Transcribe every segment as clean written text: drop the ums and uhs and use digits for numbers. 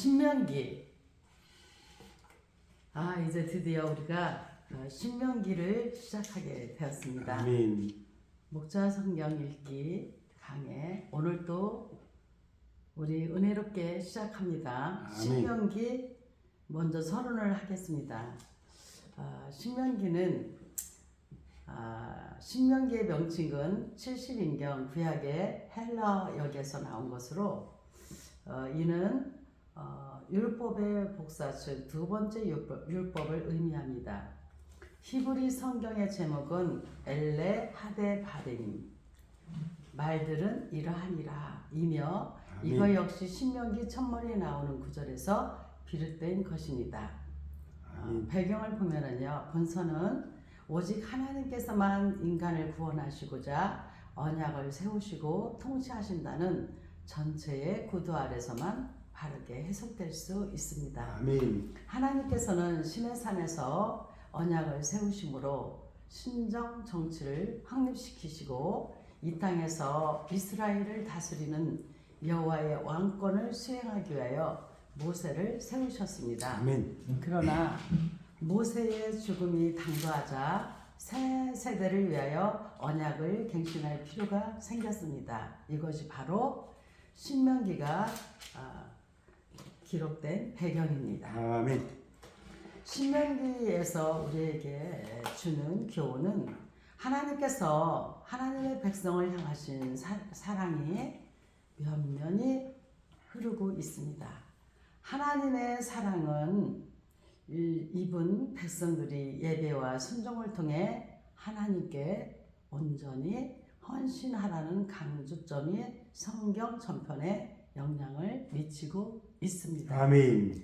신명기. 이제 드디어 우리가 신명기를 시작하게 되었습니다. 아멘. 목자 성경 읽기 강해. 오늘 또 우리 은혜롭게 시작합니다. 아멘. 신명기 먼저 서론을 하겠습니다. 신명기의 명칭은 70인경 구약의 헬라역에서 나온 것으로 이는 율법의 복사 즉 두 번째 율법을 의미합니다. 히브리 성경의 제목은 엘레 하데 바림, 말들은 이러하니라 이며 이거 역시 신명기 첫머리에 나오는 구절에서 비롯된 것입니다. 배경을 보면은요, 본서는 오직 하나님께서만 인간을 구원하시고자 언약을 세우시고 통치하신다는 전체의 구도 아래서만 바르게 해석될 수 있습니다. 아멘. 하나님께서는 신의 산에서 언약을 세우심으로 신정 정치를 확립시키시고 이 땅에서 이스라엘을 다스리는 여호와의 왕권을 수행하기 위하여 모세를 세우셨습니다. 아멘. 그러나 모세의 죽음이 당도하자 새 세대를 위하여 언약을 갱신할 필요가 생겼습니다. 이것이 바로 신명기가 기록된 배경입니다. 아멘. 신명기에서 우리에게 주는 교훈은 하나님께서 하나님의 백성을 향하신 사랑이 면면히 흐르고 있습니다. 하나님의 사랑은 이분 백성들이 예배와 순종을 통해 하나님께 온전히 헌신하라는 강조점이 성경 전편에 영향을 미치고 있습니다. 아멘.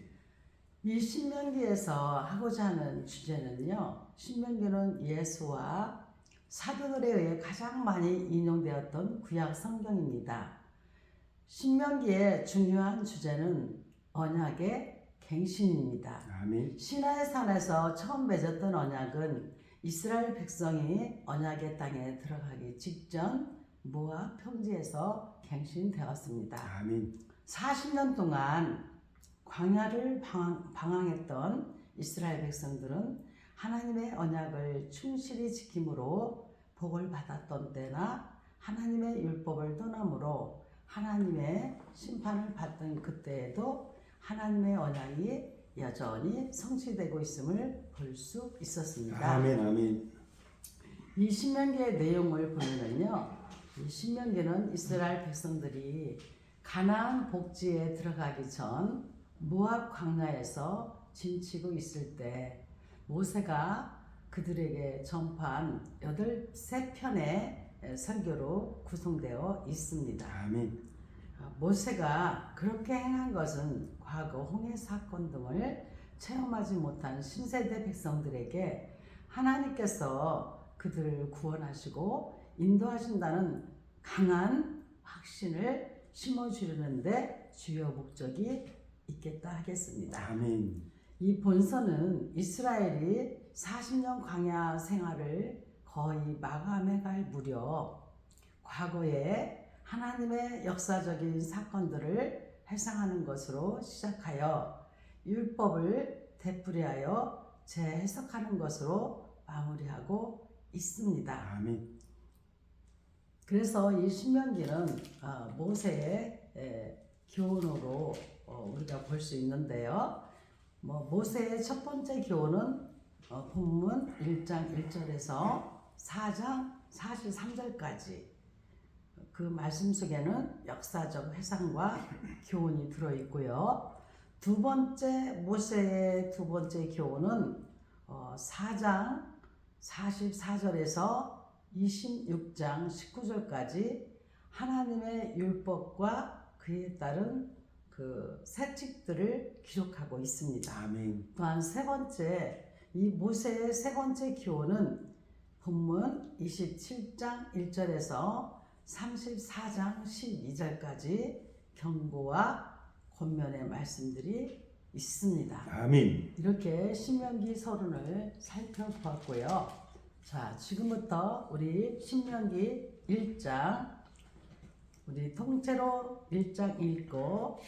이 신명기에서 하고자 하는 주제는요, 신명기는 예수와 사도들에 의해 가장 많이 인용되었던 구약 성경입니다. 신명기의 중요한 주제는 언약의 갱신입니다. 아멘. 시나이 산에서 처음 맺었던 언약은 이스라엘 백성이 언약의 땅에 들어가기 직전 모압 평지에서 갱신되었습니다. 아멘. 40년 동안 광야를 방황했던 이스라엘 백성들은 하나님의 언약을 충실히 지킴으로 복을 받았던 때나 하나님의 율법을 떠남으로 하나님의 심판을 받던 그때에도 하나님의 언약이 여전히 성취되고 있음을 볼 수 있었습니다. 아멘. 아멘. 이 신명기의 내용을 보면은요, 이 신명기는 이스라엘 백성들이 가나안 복지에 들어가기 전 모압 광야에서 진치고 있을 때 모세가 그들에게 전파한 83편의 설교로 구성되어 있습니다. 아멘. 모세가 그렇게 행한 것은 과거 홍해 사건 등을 체험하지 못한 신세대 백성들에게 하나님께서 그들을 구원하시고 인도하신다는 강한 확신을 심어주려는데 주요 목적이 있겠다 하겠습니다. 아멘. 이 본서는 이스라엘이 40년 광야 생활을 거의 마감해갈 무렵 과거에 하나님의 역사적인 사건들을 회상하는 것으로 시작하여 율법을 되풀이하여 재해석하는 것으로 마무리하고 있습니다. 아멘. 그래서 이 신명기는 모세의 교훈으로 우리가 볼 수 있는데요. 모세의 첫 번째 교훈은 본문 1장 1절에서 4장 43절까지 그 말씀 속에는 역사적 회상과 교훈이 들어있고요. 모세의 두 번째 교훈은 4장 44절에서 26장 19절까지 하나님의 율법과 그에 따른 그 세칙들을 기록하고 있습니다. 아멘. 또한 이 모세의 세 번째 교훈은 본문 27장 1절에서 34장 12절까지 경고와 권면의 말씀들이 있습니다. 아멘. 이렇게 신명기 서론을 살펴보았고요. 자, 지금부터 우리 신명기 1장 우리 통째로 1장 읽고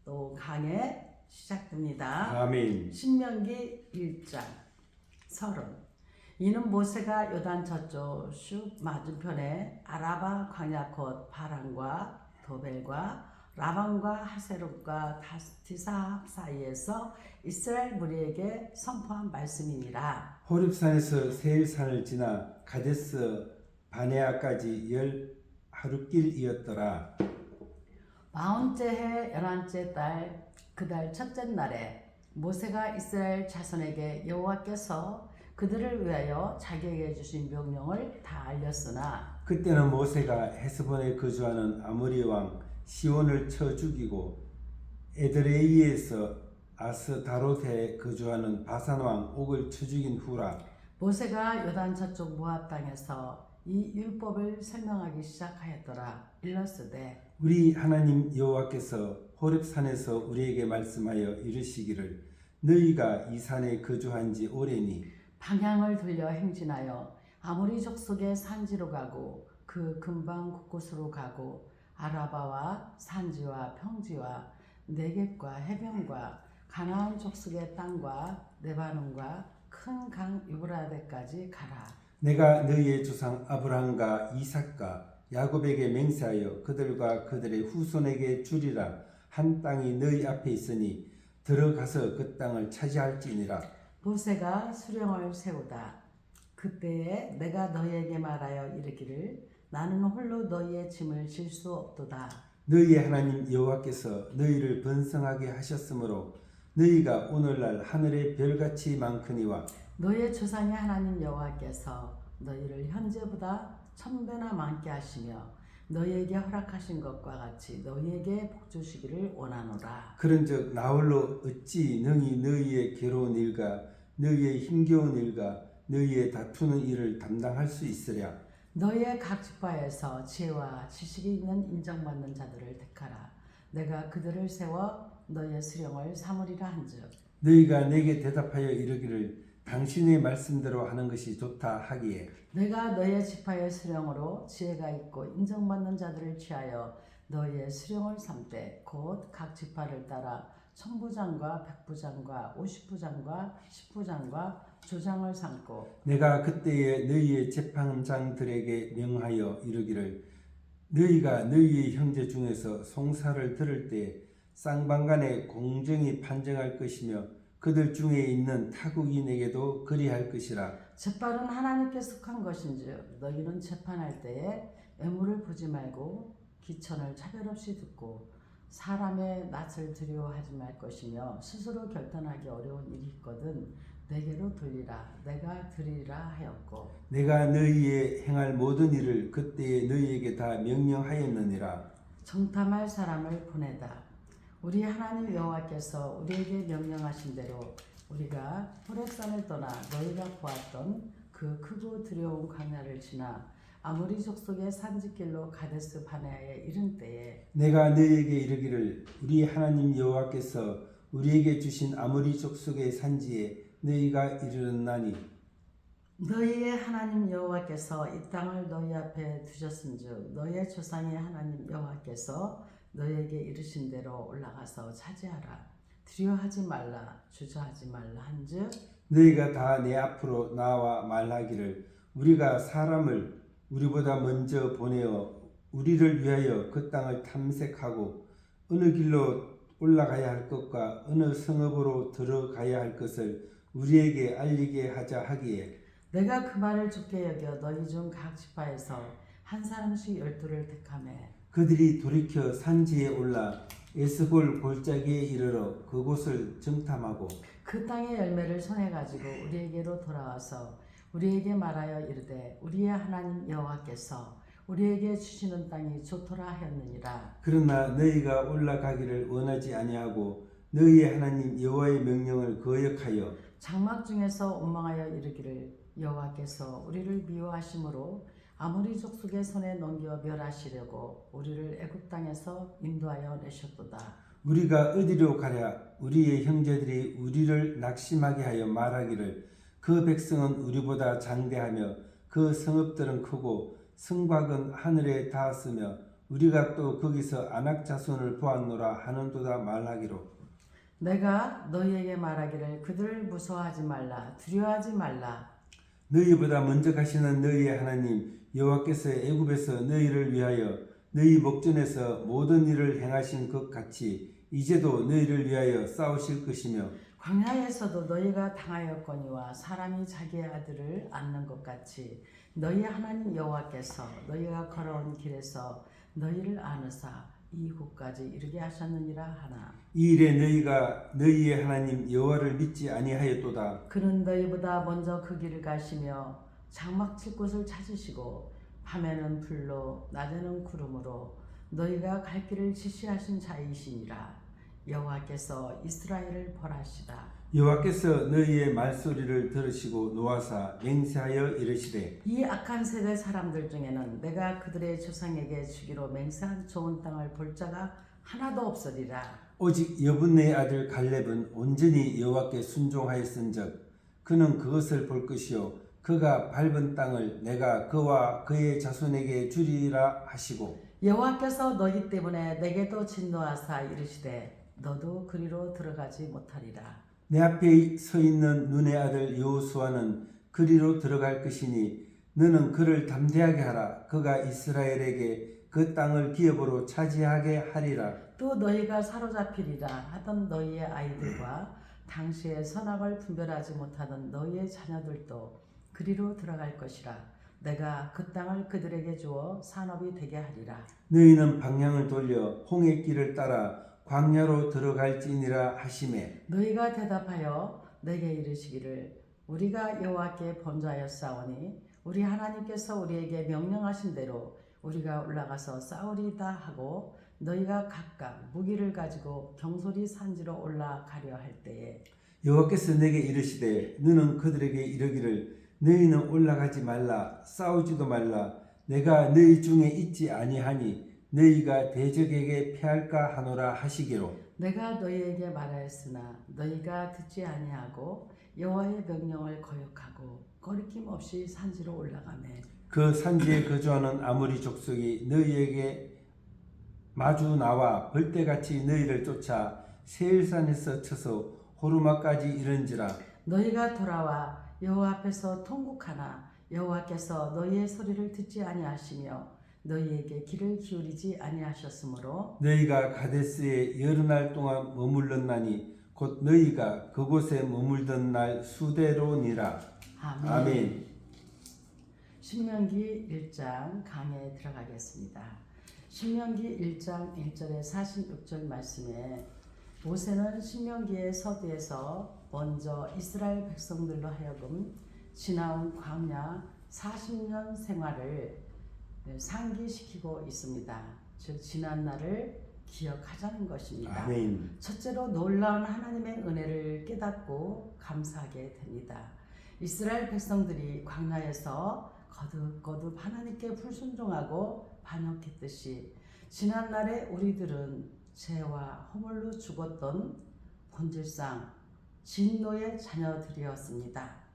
또 강해 시작됩니다. 아멘. 신명기 1장 30. 이는 모세가 요단 저쪽 쑥 맞은편에 아라바 광야 곧 바란과 도벨과 라반과 하세롯과 다스티사 사이에서 이스라엘 무리에게 선포한 말씀이니라. 호렙산에서 세일산을 지나 가데스 바네아까지 10하루길이었더라. 40째 해 11째 달 그 달 첫째 날에 모세가 이스라엘 자손에게 여호와께서 그들을 위하여 자기에게 주신 명령을 다 알렸으나 그때는 모세가 헤스본에 거주하는 아모리 왕 시온을 쳐 죽이고 에드레이에서 아스다롯에 거주하는 바산 왕 옥을 쳐 죽인 후라. 모세가 요단 저쪽 모압 땅에서 이 율법을 설명하기 시작하였더라. 일러스되 우리 하나님 여호와께서 호렙산에서 우리에게 말씀하여 이르시기를 너희가 이 산에 거주한 지 오래니 방향을 돌려 행진하여 아모리 족속의 산지로 가고 그 근방 곳곳으로 가고 아라바와 산지와 평지와 네겝과 해변과 가나안 족속의 땅과 레바논과 큰 강 유브라데까지 가라. 내가 너희의 조상 아브라함과 이삭과 야곱에게 맹세하여 그들과 그들의 후손에게 주리라 한 땅이 너희 앞에 있으니 들어가서 그 땅을 차지할지니라. 모세가 수령을 세우다. 그때에 내가 너희에게 말하여 이르기를 나는 홀로 너희의 짐을 질 수 없도다. 너희의 하나님 여호와께서 너희를 번성하게 하셨으므로 너희가 오늘날 하늘의 별같이 많거니와 너희의 조상의 하나님 여호와께서 너희를 현재보다 1000배나 많게 하시며 너희에게 허락하신 것과 같이 너희에게 복 주시기를 원하노라. 그런즉 나홀로 어찌 능히 너희의 괴로운 일과 너희의 힘겨운 일과 너희의 다투는 일을 담당할 수 있으랴. 너희의 각 지파에서 지혜와 지식이 있는 인정받는 자들을 택하라. 내가 그들을 세워 너희의 수령을 삼으리라 한즉 너희가 내게 대답하여 이르기를 당신의 말씀대로 하는 것이 좋다 하기에 내가 너희의 지파의 수령으로 지혜가 있고 인정받는 자들을 취하여 너희의 수령을 삼되 곧 각 지파를 따라 천부장과 백부장과 50부장과 10부장과 조장을 삼고 내가 그때에 너희의 재판장들에게 명하여 이르기를 너희가 너희의 형제 중에서 송사를 들을 때 쌍방간에 공정히 판정할 것이며 그들 중에 있는 타국인에게도 그리할 것이라. 재판은 하나님께 속한 것인즉 너희는 재판할 때에 애물을 보지 말고 기천을 차별 없이 듣고 사람의 낯을 두려워하지 말 것이며 스스로 결단하기 어려운 일이 있거든 내게로 돌리라. 내가 드리리라 하였고 내가 너희의 행할 모든 일을 그때에 너희에게 다 명령하였느니라. 정탐할 사람을 보내다. 우리 하나님 여호와께서 우리에게 명령하신 대로 우리가 호렙산을 떠나 너희가 보았던 그 크고 두려운 광야를 지나 아모리 족속의 산지길로 가데스 바네아에 이른 때에 내가 너희에게 이르기를 우리 하나님 여호와께서 우리에게 주신 아모리 족속의 산지에 너희가 이르렀나니 너희의 하나님 여호와께서 이 땅을 너희 앞에 두셨은즉 너희의 조상의 하나님 여호와께서 너희에게 이르신 대로 올라가서 차지하라. 두려워하지 말라 주저하지 말라 한즉 너희가 다 내 앞으로 나와 말하기를 우리가 사람을 우리보다 먼저 보내어 우리를 위하여 그 땅을 탐색하고 어느 길로 올라가야 할 것과 어느 성읍으로 들어가야 할 것을 우리에게 알리게 하자 하기에 내가 그 말을 좋게 여겨 너희 중 각 지파에서 한 사람씩 12를 택하매 그들이 돌이켜 산지에 올라 에스골 골짜기에 이르러 그곳을 정탐하고 그 땅의 열매를 손에 가지고 우리에게로 돌아와서 우리에게 말하여 이르되 우리의 하나님 여호와께서 우리에게 주시는 땅이 좋도라 하였느니라. 그러나 너희가 올라가기를 원하지 아니하고 너희의 하나님 여호와의 명령을 거역하여 장막 중에서 원망하여 이르기를 여호와께서 우리를 미워하심으로 아모리 족속의 손에 넘겨 멸하시려고 우리를 애굽 땅에서 인도하여 내셨도다. 우리가 어디로 가랴 우리의 형제들이 우리를 낙심하게 하여 말하기를 그 백성은 우리보다 장대하며 그 성읍들은 크고 성곽은 하늘에 닿았으며 우리가 또 거기서 아낙 자손을 보았노라 하는도다 말하기로. 내가 너희에게 말하기를 그들을 무서워하지 말라 두려워하지 말라. 너희보다 먼저 가시는 너희의 하나님 여호와께서 애굽에서 너희를 위하여 너희 목전에서 모든 일을 행하신 것 같이 이제도 너희를 위하여 싸우실 것이며 광야에서도 너희가 당하였거니와 사람이 자기의 아들을 안는 것 같이 너희 하나님 여호와께서 너희가 걸어온 길에서 너희를 안으사 이곳까지 이르게 하셨느니라 하나. 이 일에 너희가 너희의 하나님 여호와를 믿지 아니하였도다. 그는 너희보다 먼저 그 길을 가시며 장막 칠 곳을 찾으시고 밤에는 불로 낮에는 구름으로 너희가 갈 길을 지시하신 자이시니라. 여호와께서 이스라엘을 벌하시다. 여호와께서 너희의 말소리를 들으시고 노하사 맹세하여 이르시되 이 악한 세대 사람들 중에는 내가 그들의 조상에게 주기로 맹세한 좋은 땅을 볼 자가 하나도 없으리라. 오직 여분의 아들 갈렙은 온전히 여호와께 순종하였은즉 그는 그것을 볼 것이요 그가 밟은 땅을 내가 그와 그의 자손에게 주리라 하시고 여호와께서 너희 때문에 내게도 진노하사 이르시되 너도 그리로 들어가지 못하리라. 내 앞에 서 있는 눈의 아들 여호수아는 그리로 들어갈 것이니 너는 그를 담대하게 하라. 그가 이스라엘에게 그 땅을 기업으로 차지하게 하리라. 또 너희가 사로잡히리라 하던 너희의 아이들과 당시에 선악을 분별하지 못하던 너희의 자녀들도 그리로 들어갈 것이라. 내가 그 땅을 그들에게 주어 산업이 되게 하리라. 너희는 방향을 돌려 홍해 길을 따라 광야로 들어갈지니라 하시매 너희가 대답하여 내게 이르시기를 우리가 여호와께 범죄하였사오니 우리 하나님께서 우리에게 명령하신 대로 우리가 올라가서 싸우리다 하고 너희가 각각 무기를 가지고 경솔히 산지로 올라가려 할 때에 여호와께서 내게 이르시되 너는 그들에게 이르기를 너희는 올라가지 말라 싸우지도 말라 내가 너희 중에 있지 아니하니 너희가 대적에게 패할까 하노라 하시기로. 내가 너희에게 말하였으나 너희가 듣지 아니하고 여호와의 명령을 거역하고 거리낌 없이 산지로 올라가매 그 산지에 거주하는 아모리 족속이 너희에게 마주 나와 벌떼같이 너희를 쫓아 세일산에서 쳐서 호르마까지 이른지라. 너희가 돌아와 여호와 앞에서 통곡하나 여호와께서 너희의 소리를 듣지 아니하시며 너희에게 귀를 기울이지 아니하셨으므로 너희가 가데스에 여러 날 동안 머물렀나니 곧 너희가 그곳에 머물던 날 수대로니라. 아멘. 아멘. 신명기 1장 강해에 들어가겠습니다. 신명기 1장 1절에 46절 말씀에 모세는 신명기의 서두에서 먼저 이스라엘 백성들로 하여금 지나온 광야 40년 생활을 상기시키고 있습니다. 즉 지난 날을 기억하자는 것입니다. 아멘. 첫째로 놀라운 하나님의 은혜를 깨닫고 감사하게 됩니다. 이스라엘 백성들이 광야에서 거듭거듭 하나님께 불순종하고 반역했듯이 지난날에 우리들은 죄와 허물로 죽었던 본질상 진노의 자녀들이었습니다.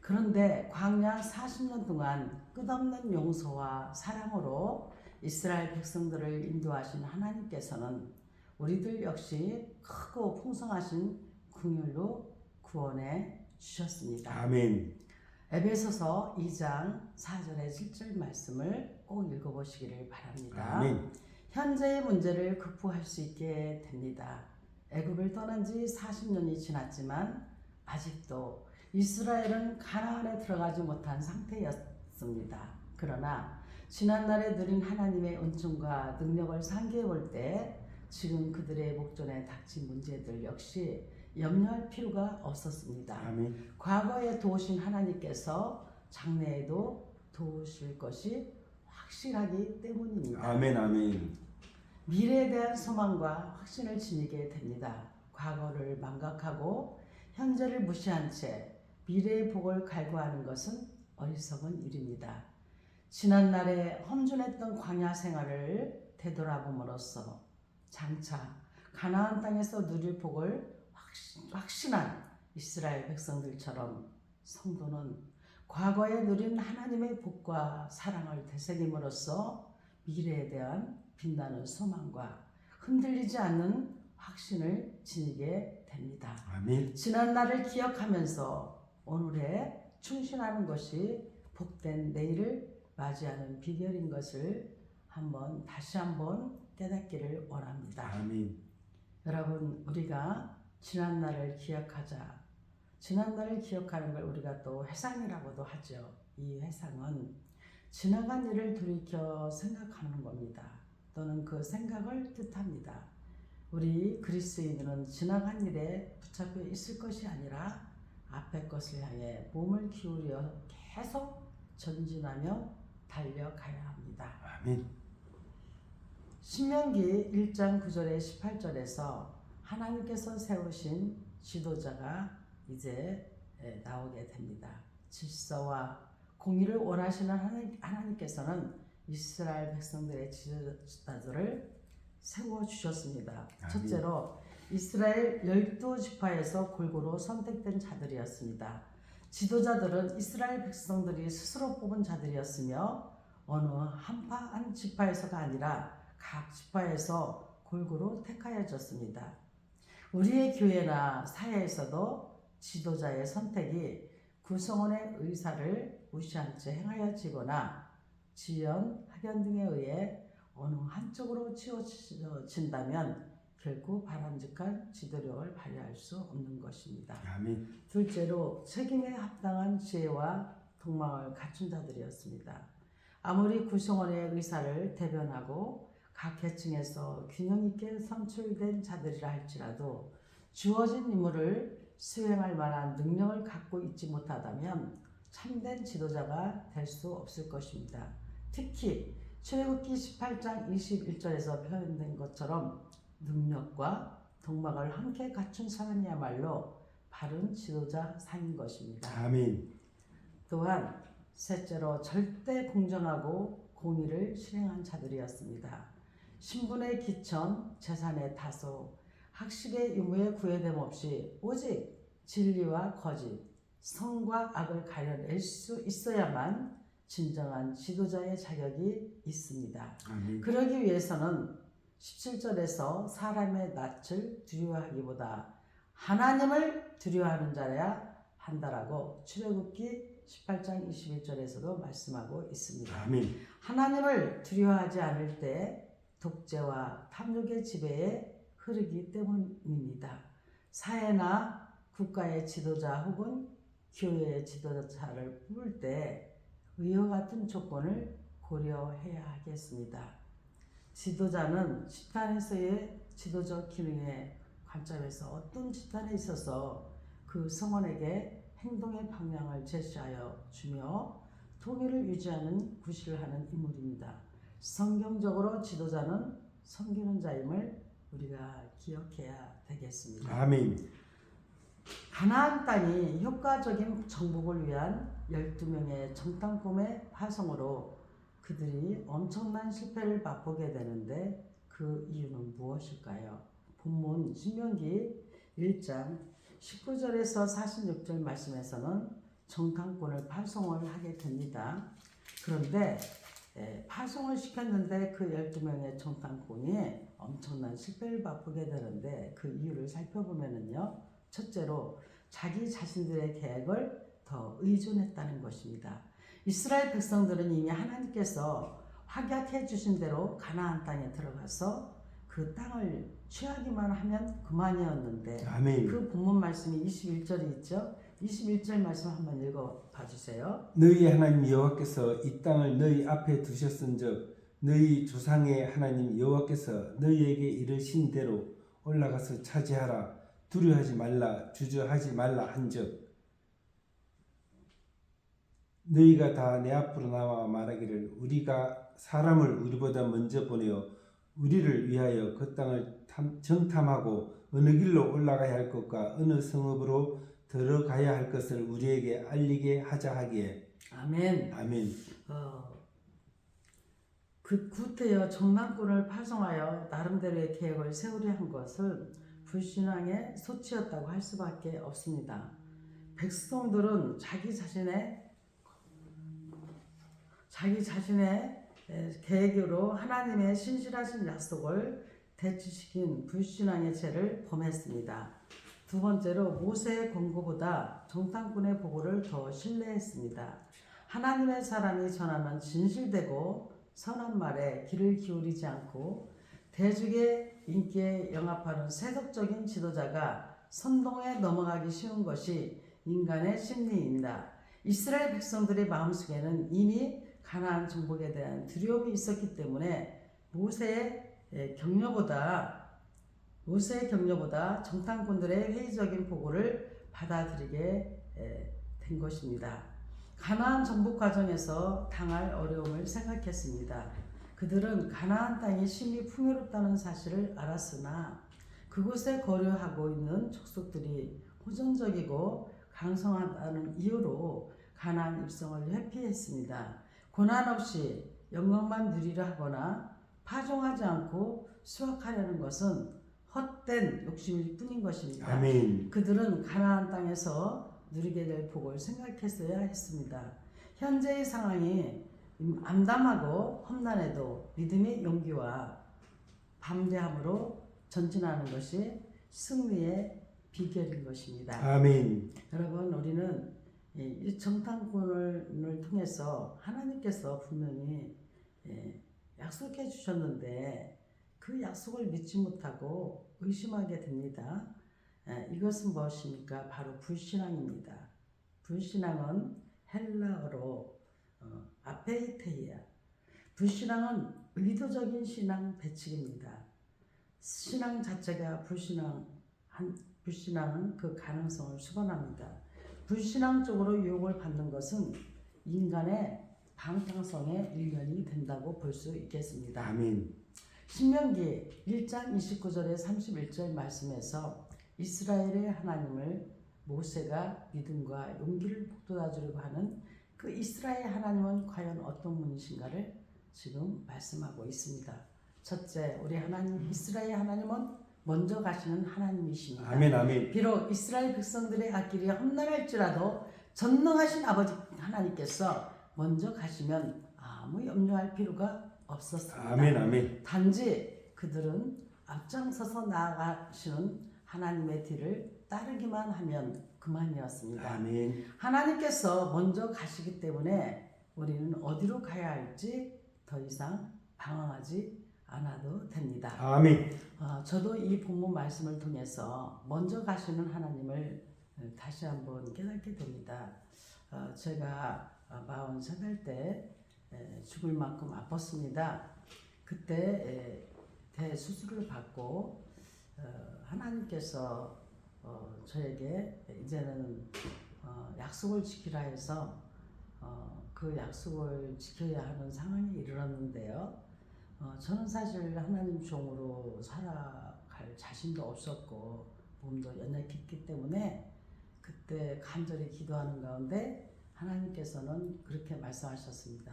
그런데 광야 40년 동안 끝없는 용서와 사랑으로 이스라엘 백성들을 인도하신 하나님께서는 우리들 역시 크고 풍성하신 긍휼로 구원해 주셨습니다. 아멘. 에베소서 2장 4절에 7절 말씀을 꼭 읽어보시기를 바랍니다. 아멘. 현재의 문제를 극복할 수 있게 됩니다. 애굽을 떠난 지 40년이 지났지만 아직도 이스라엘은 가나안에 들어가지 못한 상태였습니다. 그러나 지난날에 누린 하나님의 은총과 능력을 상기해 볼 때 지금 그들의 목전에 닥친 문제들 역시 염려할 필요가 없었습니다. 아멘. 과거에 도우신 하나님께서 장래에도 도우실 것이 확실하기 때문입니다. 아멘. 아멘. 미래에 대한 소망과 확신을 지니게 됩니다. 과거를 망각하고 현재를 무시한 채 미래의 복을 갈구하는 것은 어리석은 일입니다. 지난날에 험준했던 광야 생활을 되돌아봄으로써 장차 가나안 땅에서 누릴 복을 확신한 이스라엘 백성들처럼 성도는 과거에 누린 하나님의 복과 사랑을 되새김으로써 미래에 대한 빛나는 소망과 흔들리지 않는 확신을 지니게 됩니다. 아멘. 지난 날을 기억하면서 오늘에 충실하는 것이 복된 내일을 맞이하는 비결인 것을 다시 한번 깨닫기를 원합니다. 아멘. 여러분, 우리가 지난 날을 기억하자. 지난 날을 기억하는 걸 우리가 또 회상이라고도 하죠. 이 회상은 지나간 일을 돌이켜 생각하는 겁니다. 또는 그 생각을 뜻합니다. 우리 그리스도인들은 지나간 일에 붙잡혀 있을 것이 아니라 앞의 것을 향해 몸을 기울여 계속 전진하며 달려가야 합니다. 아멘. 신명기 1장 9절에 18절에서 하나님께서 세우신 지도자가 이제 나오게 됩니다. 질서와 공의를 원하시는 하나님께서는 이스라엘 백성들의 지도자들을 세워주셨습니다. 아멘. 첫째로 이스라엘 12지파에서 골고루 선택된 자들이었습니다. 지도자들은 이스라엘 백성들이 스스로 뽑은 자들이었으며 어느 한 지파에서가 아니라 각 지파에서 골고루 택하여졌습니다. 우리의 교회나 사회에서도 지도자의 선택이 구성원의 의사를 무시한 채 행하여지거나 지연, 학연 등에 의해 어느 한쪽으로 치우쳐진다면 결코 바람직한 지도력을 발휘할 수 없는 것입니다. 아멘. 둘째로 책임에 합당한 지혜와 동망을 갖춘 자들이었습니다. 아무리 구성원의 의사를 대변하고 각 계층에서 균형 있게 선출된 자들이라 할지라도 주어진 임무를 수행할 만한 능력을 갖고 있지 못하다면 참된 지도자가 될 수 없을 것입니다. 특히 출애굽기 18장 21절에서 표현된 것처럼 능력과 동막을 함께 갖춘 사람이야말로 바른 지도자 상인 것입니다. 아멘. 또한 셋째로 절대 공정하고 공의를 실행한 자들이었습니다. 신분의 기천, 재산의 다소, 학식의 유무에 구애됨 없이 오직 진리와 거짓, 선과 악을 가려낼 수 있어야만 진정한 지도자의 자격이 있습니다. 아멘. 그러기 위해서는 17절에서 사람의 낯을 두려워하기보다 하나님을 두려워하는 자라야 한다라고 출애굽기 18장 21절에서도 말씀하고 있습니다. 아멘. 하나님을 두려워하지 않을 때 독재와 탐욕의 지배에 흐르기 때문입니다. 사회나 국가의 지도자 혹은 교회의 지도자를 뽑을 때 이와 같은 조건을 고려해야 하겠습니다. 지도자는 집단에서의 지도적 기능의 관점에서 어떤 집단에 있어서 그 성원에게 행동의 방향을 제시하여 주며 통일을 유지하는 구실을 하는 인물입니다. 성경적으로 지도자는 섬기는 자임을 우리가 기억해야 되겠습니다. 아멘. 가나안 땅이 효과적인 정복을 위한 12명의 정탐꾼의 파송으로 그들이 엄청난 실패를 맛보게 되는데 그 이유는 무엇일까요? 본문 신명기 1장 19절에서 46절 말씀에서는 정탐꾼을 파송을 하게 됩니다. 그런데 파송을 시켰는데 그 12명의 정탐꾼이 엄청난 실패를 맛보게 되는데 그 이유를 살펴보면은요. 첫째로 자기 자신들의 계획을 더 의존했다는 것입니다. 이스라엘 백성들은 이미 하나님께서 확약해 주신 대로 가나안 땅에 들어가서 그 땅을 취하기만 하면 그만이었는데 아멘. 그 본문 말씀이 21절이 있죠. 21절 말씀 한번 읽어 봐주세요. 너희 하나님 여호와께서 이 땅을 너희 앞에 두셨은즉 너희 조상의 하나님 여호와께서 너희에게 이르신 대로 올라가서 차지하라. 두려워하지 말라. 주저하지 말라 한즉 너희가 다 내 앞으로 나와 말하기를 우리가 사람을 우리보다 먼저 보내어 우리를 위하여 그 땅을 정탐하고 어느 길로 올라가야 할 것과 어느 성읍으로 들어가야 할 것을 우리에게 알리게 하자 하기에. 아멘. 아멘. 그 구태여 정탐꾼을 파송하여 나름대로의 계획을 세우려 한 것은 불신앙의 소치였다고 할 수밖에 없습니다. 백성들은 자기 자신의 계획으로 하나님의 신실하신 약속을 대치시킨 불신앙의 죄를 범했습니다. 두 번째로 모세의 권고보다 정탐꾼의 보고를 더 신뢰했습니다. 하나님의 사람이 전하는 진실되고 선한 말에 귀를 기울이지 않고 대중의 인기에 영합하는 세속적인 지도자가 선동에 넘어가기 쉬운 것이 인간의 심리입니다. 이스라엘 백성들의 마음속에는 이미 가나안 정복에 대한 두려움이 있었기 때문에 모세의 격려보다 정탐꾼들의 회의적인 보고를 받아들이게 된 것입니다. 가나안 정복 과정에서 당할 어려움을 생각했습니다. 그들은 가나안 땅이 심히 풍요롭다는 사실을 알았으나 그곳에 거류하고 있는 족속들이 호전적이고 강성하다는 이유로 가나안 입성을 회피했습니다. 고난 없이 영광만 누리려 하거나 파종하지 않고 수확하려는 것은 헛된 욕심일 뿐인 것입니다. 아멘. 그들은 가나안 땅에서 누리게 될 복을 생각했어야 했습니다. 현재의 상황이 암담하고 험난해도 믿음의 용기와 담대함으로 전진하는 것이 승리의 비결인 것입니다. 아멘. 여러분, 우리는 이 정탐꾼을 통해서 하나님께서 분명히 약속해 주셨는데 그 약속을 믿지 못하고 의심하게 됩니다. 이것은 무엇입니까? 바로 불신앙입니다. 불신앙은 헬라어로 아페이테이아. 불신앙은 의도적인 신앙 배척입니다. 신앙 자체가 불신앙은 그 가능성을 수반합니다. 불신앙적으로 유혹을 받는 것은 인간의 방탕성의 일련이 된다고 볼 수 있겠습니다. 아멘. 신명기 1장 29절에 31절 말씀에서 이스라엘의 하나님을 모세가 믿음과 용기를 북돋아 주려고 하는 그 이스라엘 하나님은 과연 어떤 분이신가를 지금 말씀하고 있습니다. 첫째, 우리 하나님 이스라엘 하나님은 먼저 가시는 하나님이십니다. 아멘. 아멘. 비록 이스라엘 백성들의 앞길이 험난할지라도 전능하신 아버지 하나님께서 먼저 가시면 아무 염려할 필요가 없었습니다. 아멘. 아멘. 단지 그들은 앞장서서 나아가시는 하나님의 뒤를 따르기만 하면 그만이었습니다. 아멘. 하나님께서 먼저 가시기 때문에 우리는 어디로 가야 할지 더 이상 방황하지 않아도 됩니다. 아멘. 저도 이 본문 말씀을 통해서 먼저 가시는 하나님을 다시 한번 깨닫게 됩니다. 제가 43살 때 죽을 만큼 아팠습니다. 그때 대수술을 받고 하나님께서 저에게 이제는 약속을 지키라 해서 그 약속을 지켜야 하는 상황에 이르렀는데요. 저는 사실 하나님 종으로 살아갈 자신도 없었고 몸도 연약했기 때문에 그때 간절히 기도하는 가운데 하나님께서는 그렇게 말씀하셨습니다.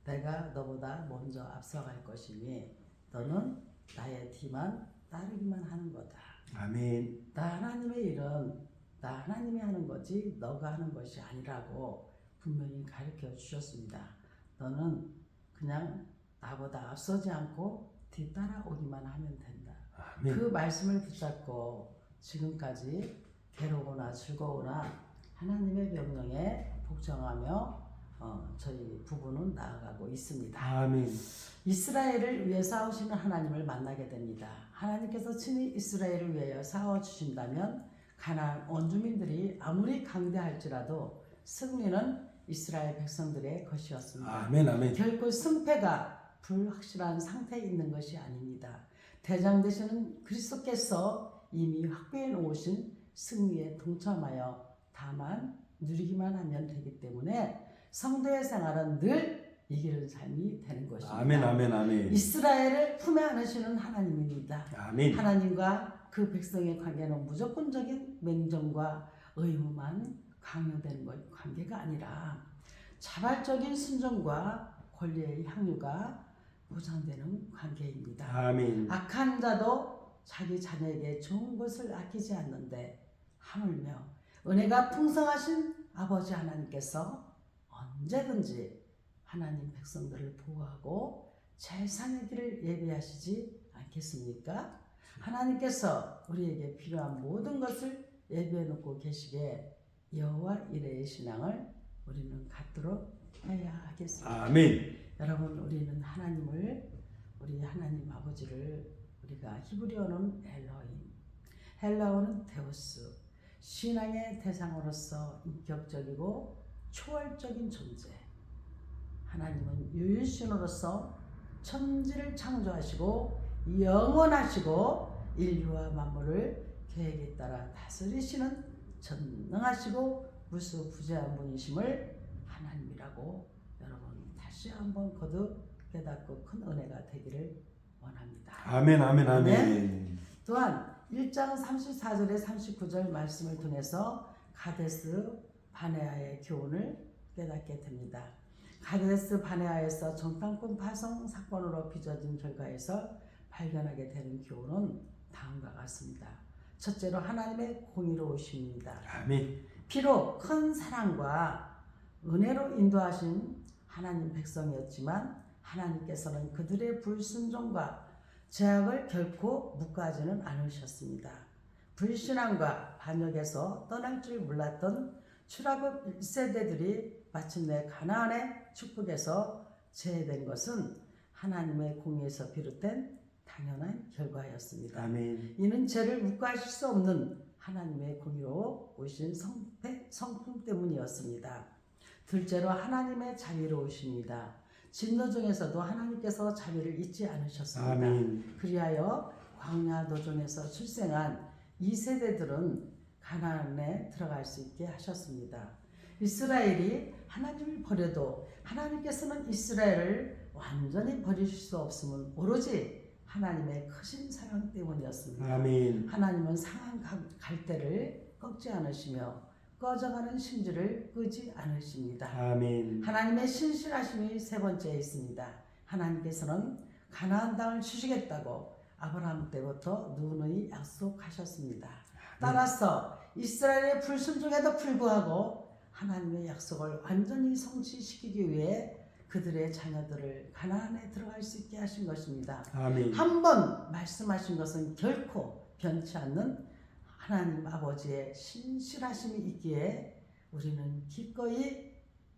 내가 너보다 먼저 앞서갈 것이니 너는 나의 뒤만 따르기만 하는 거다. 아멘. 나 하나님의 일은 나 하나님이 하는 거지 너가 하는 것이 아니라고 분명히 가르쳐 주셨습니다. 너는 그냥 나보다 앞서지 않고 뒤따라오기만 하면 된다. 아멘. 그 말씀을 붙잡고 지금까지 괴로우나 즐거우나 하나님의 명령에 복종하며 저희 부부는 나아가고 있습니다. 아멘. 이스라엘을 위해 싸우시는 하나님을 만나게 됩니다. 하나님께서 친히 이스라엘을 위하여 싸워주신다면 가나안 원주민들이 아무리 강대할지라도 승리는 이스라엘 백성들의 것이었습니다. 아멘. 아멘. 결코 승패가 불확실한 상태에 있는 것이 아닙니다. 대장 되시는 그리스도께서 이미 확보해 놓으신 승리에 동참하여 다만 누리기만 하면 되기 때문에 성도의 생활은 늘 이기는 삶이 되는 것입니다. 아멘. 아멘. 아멘. 이스라엘을 품에 안으시는 하나님입니다. 아멘. 하나님과 그 백성의 관계는 무조건적인 맹정과 의무만 강요되는 관계가 아니라 자발적인 순종과 권리의 향유가 보장되는 관계입니다. 아멘. 악한 자도 자기 자녀에게 좋은 것을 아끼지 않는데 하물며 은혜가 풍성하신 아버지 하나님께서 언제든지 하나님 백성들을 보호하고 재상의 길을 예비하시지 않겠습니까? 하나님께서 우리에게 필요한 모든 것을 예비해 놓고 계시기에 여호와 이레의 신앙을 우리는 갖도록 해야 하겠습니다. 아멘. 여러분, 우리는 하나님을, 우리 하나님 아버지를 우리가 히브리어는 엘로힘, 헬라어는 데우스, 신앙의 대상으로서 인격적이고 초월적인 존재. 하나님은 유일신으로서 천지를 창조하시고 영원하시고 인류와 만물을 계획에 따라 다스리시는 전능하시고 무수부재한 분이심을 하나님이라고 여러분 다시 한번 거듭 깨닫고 큰 은혜가 되기를 원합니다. 아멘, 아멘, 아멘. 네. 또한 1장 34절에 39절 말씀을 통해서 가데스 바네아의 교훈을 깨닫게 됩니다. 가데스 바네아에서 정탐꾼 파송 사건으로 빚어진 결과에서 발견하게 되는 교훈은 다음과 같습니다. 첫째로 하나님의 공의로우심입니다. 아멘. 비록 큰 사랑과 은혜로 인도하신 하나님 백성이었지만 하나님께서는 그들의 불순종과 죄악을 결코 묵과하지는 않으셨습니다. 불신앙과 반역에서 떠날 줄 몰랐던 출애굽 1세대들이 마침내 가나안의 축복에서 제외된 것은 하나님의 공의에서 비롯된 당연한 결과였습니다. 아멘. 이는 죄를 묵과하실 수 없는 하나님의 공의로 오신 성품 때문이었습니다. 둘째로 하나님의 자비로우십니다. 진노 중에서도 하나님께서 자비를 잊지 않으셨습니다. 아멘. 그리하여 광야 노전에서 출생한 2세대들은 가나안에 들어갈 수 있게 하셨습니다. 이스라엘이 하나님을 버려도 하나님께서는 이스라엘을 완전히 버리실 수 없음은 오로지 하나님의 크신 사랑 때문이었습니다. 아멘. 하나님은 상한 갈대를 꺾지 않으시며 꺼져가는 심지를 끄지 않으십니다. 아멘. 하나님의 신실하심이 세 번째에 있습니다. 하나님께서는 가나안 땅을 주시겠다고 아브라함 때부터 누누이 약속하셨습니다. 따라서 이스라엘의 불순종에도 불구하고 하나님의 약속을 완전히 성취시키기 위해 그들의 자녀들을 가나안에 들어갈 수 있게 하신 것입니다. 아멘. 한 번 말씀하신 것은 결코 변치 않는 하나님 아버지의 신실하심이 있기에 우리는 기꺼이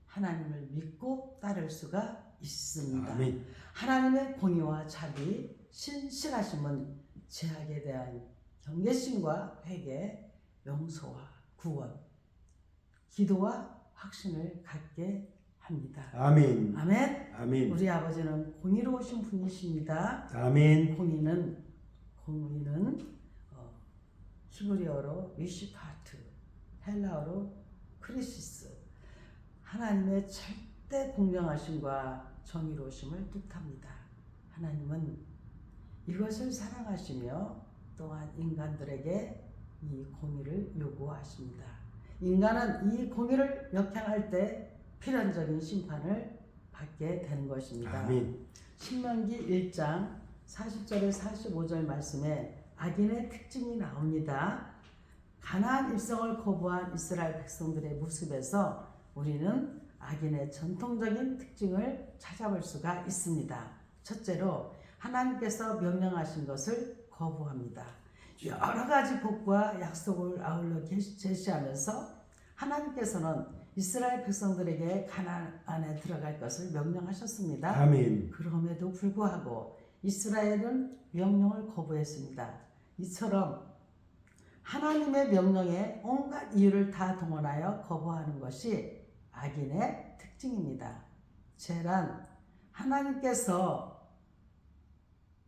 하나님을 믿고 따를 수가 있습니다. 아멘. 하나님의 공의와 자비, 신실하심은 죄악에 대한 경계심과 회개, 용서와 구원, 기도와 확신을 갖게 합니다. 아멘. 아멘. 아멘. 우리 아버지는 공의로우신 분이십니다. 아멘. 공의는 히브리어로 위시파트, 헬라어로 크리시스, 하나님의 절대 공정하심과 정의로우심을 뜻합니다. 하나님은 이것을 사랑하시며 또한 인간들에게 이 공의를 요구하십니다. 인간은 이 공의를 역행할 때 필연적인 심판을 받게 되는 것입니다. 아멘. 신명기 1장 40절에 45절 말씀에 악인의 특징이 나옵니다. 가나안 일성을 거부한 이스라엘 백성들의 모습에서 우리는 악인의 전통적인 특징을 찾아볼 수가 있습니다. 첫째로 하나님께서 명령하신 것을 거부합니다. 여러 가지 복과 약속을 아울러 제시하면서 하나님께서는 이스라엘 백성들에게 가나안에 들어갈 것을 명령하셨습니다. 아멘. 그럼에도 불구하고 이스라엘은 명령을 거부했습니다. 이처럼 하나님의 명령에 온갖 이유를 다 동원하여 거부하는 것이 악인의 특징입니다. 죄란 하나님께서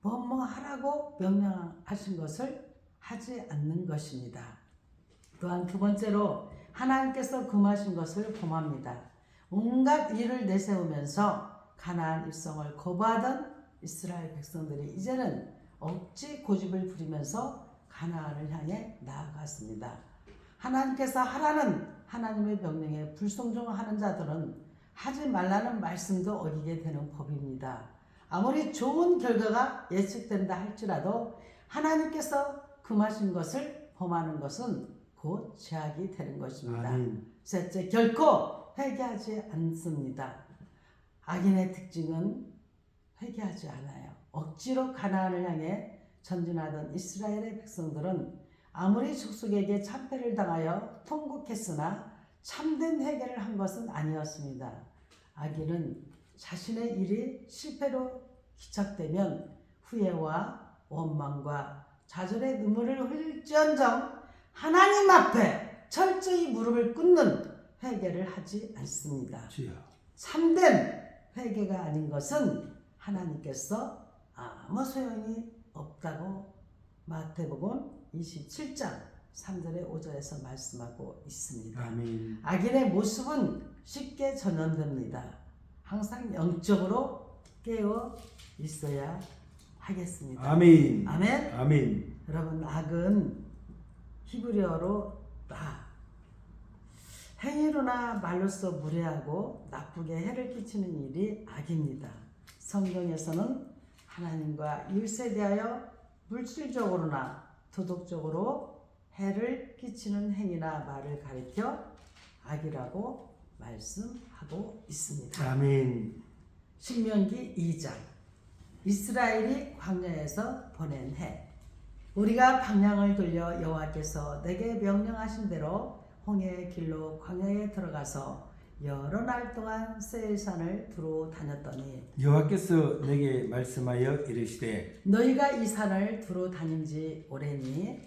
뭐하라고 명령하신 것을 하지 않는 것입니다. 또한 두 번째로 하나님께서 금하신 것을 범합니다. 온갖 일을 내세우면서 가나안 일성을 거부하던 이스라엘 백성들이 이제는 억지 고집을 부리면서 가나안을 향해 나아갔습니다. 하나님께서 하라는 하나님의 명령에 불순종하는 자들은 하지 말라는 말씀도 어기게 되는 법입니다. 아무리 좋은 결과가 예측된다 할지라도 하나님께서 금하신 것을 범하는 것은 곧 죄악이 되는 것입니다. 아멘. 셋째, 결코 회개하지 않습니다. 악인의 특징은 회개하지 않아요. 억지로 가나안을 향해 전진하던 이스라엘의 백성들은 아무리 족속에게 참패를 당하여 통곡했으나 참된 회개를 한 것은 아니었습니다. 악인은 자신의 일이 실패로 기착되면 후회와 원망과 좌절의 눈물을 흘릴지언정 하나님 앞에 철저히 무릎을 꿇는 회개를 하지 않습니다. 주여. 참된 회개가 아닌 것은 하나님께서 아무 소용이 없다고 마태복음 27장 3절에 5절에서 말씀하고 있습니다. 아멘. 악인의 모습은 쉽게 전염됩니다. 항상 영적으로 깨어 있어야 하겠습니다. 아멘. 아멘. 아멘. 여러분, 악은 히브리어로 행위로나 말로써 무례하고 나쁘게 해를 끼치는 일이 악입니다. 성경에서는 하나님과 이웃에 대하여 물질적으로나 도덕적으로 해를 끼치는 행위나 말을 가리켜 악이라고 말씀하고 있습니다. 아멘. 신명기 2장 이스라엘이 광야에서 보낸 해. 우리가 방향을 돌려 여호와께서 내게 명령하신 대로 홍해의 길로 광야에 들어가서 여러 날 동안 세일산을 두루 다녔더니 여호와께서 내게 말씀하여 이르시되 너희가 이 산을 두루 다닌 지 오래니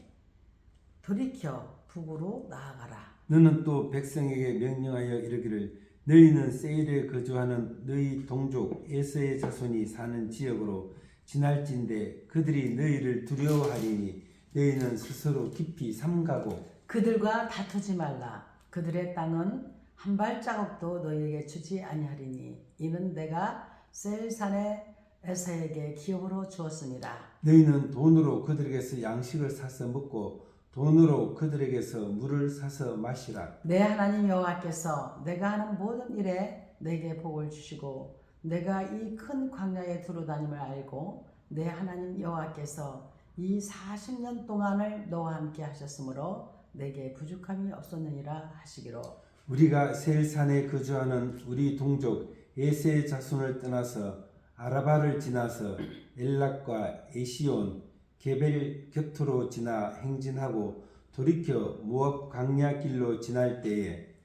돌이켜 북으로 나아가라. 너는 또 백성에게 명령하여 이르기를 너희는 세일에 거주하는 너희 동족 에서의 자손이 사는 지역으로 지날진대 그들이 너희를 두려워하리니 너희는 스스로 깊이 삼가고 그들과 다투지 말라. 그들의 땅은 한 발자국도 너희에게 주지 아니하리니 이는 내가 세일산의 에서에게 기업으로 주었으니라. 너희는 돈으로 그들에게서 양식을 사서 먹고 돈으로 그들에게서 물을 사서 마시라. 내 하나님 여호와께서 내가 하는 모든 일에 내게 복을 주시고 내가 이 큰 광야에 두루 다님을 알고 내 하나님 여호와께서 이 40년 동안을 너와 함께 하셨으므로 내게 부족함이 없었느니라 하시기로. 우리가 세일산에 거주하는 우리 동족 에세의 자손을 떠나서 아라바를 지나서 엘락과 에시온 게벨 곁으로 지나 행진하고 돌이켜 모압 광야 길로 지날 때에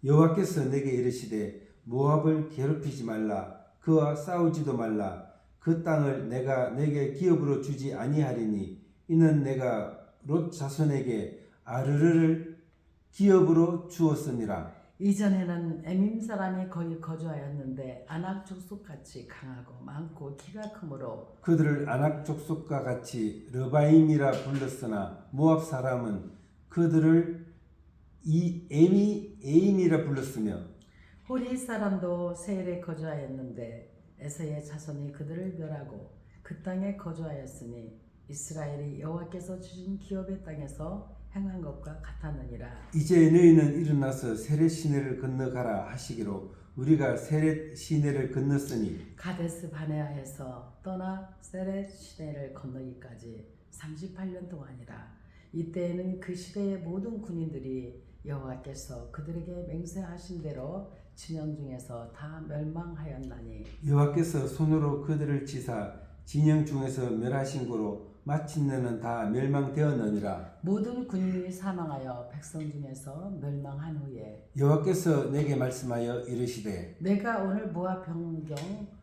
여호와께서 내게 이르시되 모압을 괴롭히지 말라. 그와 싸우지도 말라. 그 땅을 내가 내게 기업으로 주지 아니하리니 이는 내가 롯 자손에게 아르르를 기업으로 주었으니라. 이전에는 에밈 사람이 거기 거주하였는데 아낙 족속같이 강하고 많고 키가 크므로 그들을 아낙 족속과 같이 르바임이라 불렀으나 모압 사람은 그들을 에임이라 불렀으며 호리 사람도 세일에 거주하였는데 에서의 자손이 그들을 멸하고 그 땅에 거주하였으니 이스라엘이 여호와께서 주신 기업의 땅에서 행한 것과 같았느니라. 이제 너희는 일어나서 세렛 시내를 건너가라 하시기로 우리가 세렛 시내를 건넜으니 가데스 바네아에서 떠나 세렛 시내를 건너기까지 38년 동안이라. 이때에는 그 시대의 모든 군인들이 여호와께서 그들에게 맹세하신 대로 진영 중에서 다 멸망하였나니 여호와께서 손으로 그들을 치사 진영 중에서 멸하신 고로 마침내는 다 멸망되었느니라. 모든 군인이 사망하여 백성 중에서 멸망한 후에 여호와께서 내게 말씀하여 이르시되 내가 오늘 모압 병경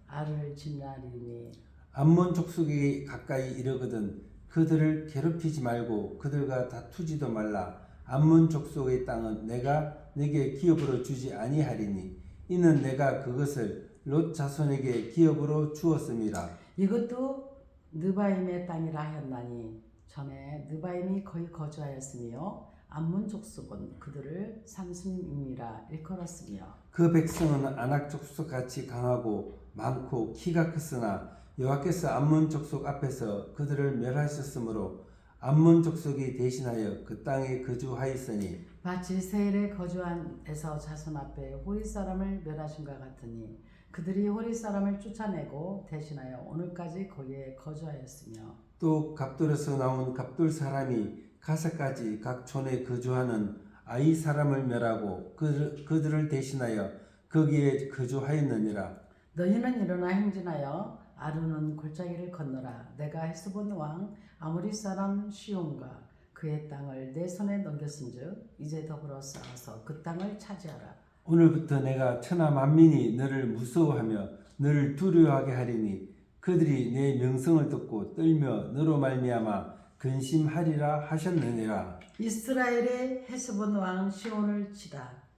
알을 진나리니 암몬 족속이 가까이 이르거든 그들을 괴롭히지 말고 그들과 다투지도 말라. 암몬 족속의 땅은 내가 내게 기업으로 주지 아니하리니 이는 내가 그것을 롯 자손에게 기업으로 주었음이라. 이것도 느바임의 땅이라 하였나니 전에 느바임이 거기 거주하였으며 암몬 족속은 그들을 삼순임이라 일컬었으며 그 백성은 아낙 족속 같이 강하고 많고 키가 컸으나 여호와께서 암몬 족속 앞에서 그들을 멸하셨으므로 암몬 족속이 대신하여 그 땅에 거주하였으니 마치 세일에 거주한 에서 자손 앞에 호리 사람을 멸하신과 같으니 그들이 호리 사람을 쫓아내고 대신하여 오늘까지 거기에 거주하였으며 또 갑돌에서 나온 갑돌 사람이 가사까지 각 촌에 거주하는 아이 사람을 멸하고 그들을 대신하여 거기에 거주하였느니라. 너희는 일어나 행진하여 아르논 골짜기를 건너라. 내가 헤스본 왕 아모리 사람 시온과 그의 땅을 내 손에 넘겼은즉 이제 더불어 싸워서 그 땅을 차지하라. 오늘부터 내가 천하 만민이 너를 무서워하며 너를 두려워하게 하리니 그들이 내 명성을 듣고 떨며 너로 말미암아 근심하리라 하셨느니라. 이스라엘의 헤스본 왕 시온을 치라.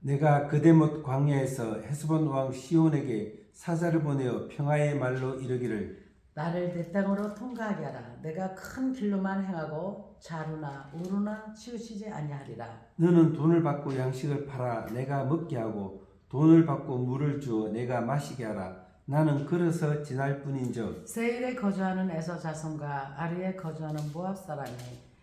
내가 그대못 광야에서 헤스본 왕 시온에게 사자를 보내어 평화의 말로 이르기를 나를 내 땅으로 통과하게 하라. 내가 큰 길로만 행하고 자루나 우루나 치우치지 아니하리라. 너는 돈을 받고 양식을 팔아 내가 먹게 하고 돈을 받고 물을 주어 내가 마시게 하라. 나는 걸어서 지날 뿐인즉 세일에 거주하는 에서 자손과 아르에 거주하는 모압 사람이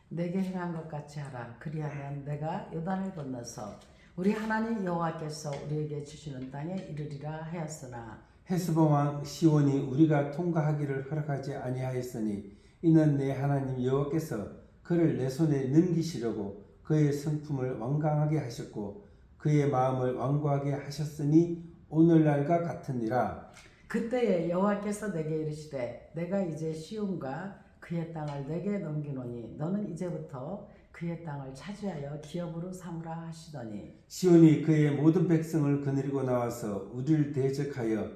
내게 행한 것 같이 하라. 그리하면 내가 요단을 건너서 우리 하나님 여호와께서 우리에게 주시는 땅에 이르리라 하였으나 헤스본 왕 시온이 우리가 통과하기를 허락하지 아니하였으니 이는 내 하나님 여호와께서 그를 내 손에 넘기시려고 그의 성품을 완강하게 하셨고 그의 마음을 완고하게 하셨으니 오늘날과 같으니라. 그때에 여호와께서 내게 이르시되 내가 이제 시온과 그의 땅을 내게 넘기노니 너는 이제부터 그의 땅을 차지하여 기업으로 삼으라 하시더니 시온이 그의 모든 백성을 거느리고 나와서 우리를 대적하여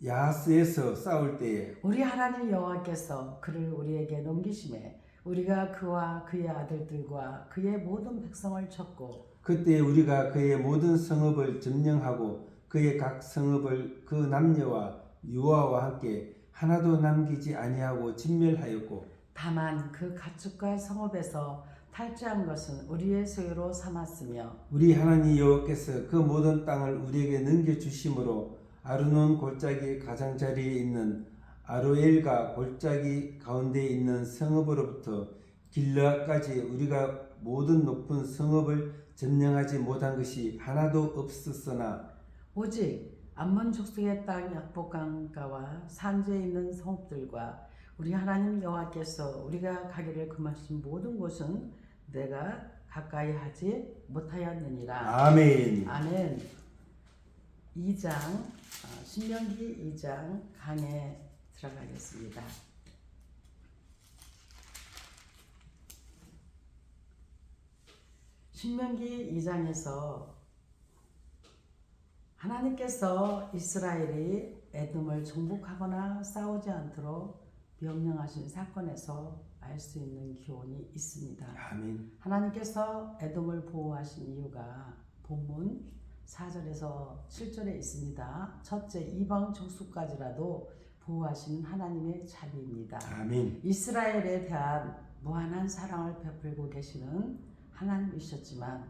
야하스에서 싸울 때에 우리 하나님 여호와께서 그를 우리에게 넘기심에 우리가 그와 그의 아들들과 그의 모든 백성을 쳤고 그때 우리가 그의 모든 성읍을 점령하고 그의 각 성읍을 그 남녀와 유아와 함께 하나도 남기지 아니하고 진멸하였고 다만 그 가축과 성읍에서 탈취한 것은 우리의 소유로 삼았으며 우리 하나님 여호와께서 그 모든 땅을 우리에게 넘겨주심으로 아르논 골짜기 가장자리에 있는 아로엘과 골짜기 가운데 있는 성읍으로부터 길르앗까지 우리가 모든 높은 성읍을 점령하지 못한 것이 하나도 없었으나 오직 암몬 족속의 땅 약복강가와 산지에 있는 성읍들과 우리 하나님 여호와께서 우리가 가기를 금하신 모든 곳은 내가 가까이 하지 못하였느니라. 아멘. 아멘. 2장 신명기 2장 강에 들어가겠습니다. 신명기 2장에서 하나님께서 이스라엘이 에돔을 정복하거나 싸우지 않도록 명령하신 사건에서 알 수 있는 교훈이 있습니다. 아멘. 하나님께서 에돔을 보호하신 이유가 본문 4절에서 7절에 있습니다. 첫째, 이방 족속까지라도 보호하시는 하나님의 자비입니다. 아멘. 이스라엘에 대한 무한한 사랑을 베풀고 계시는 하나님이셨지만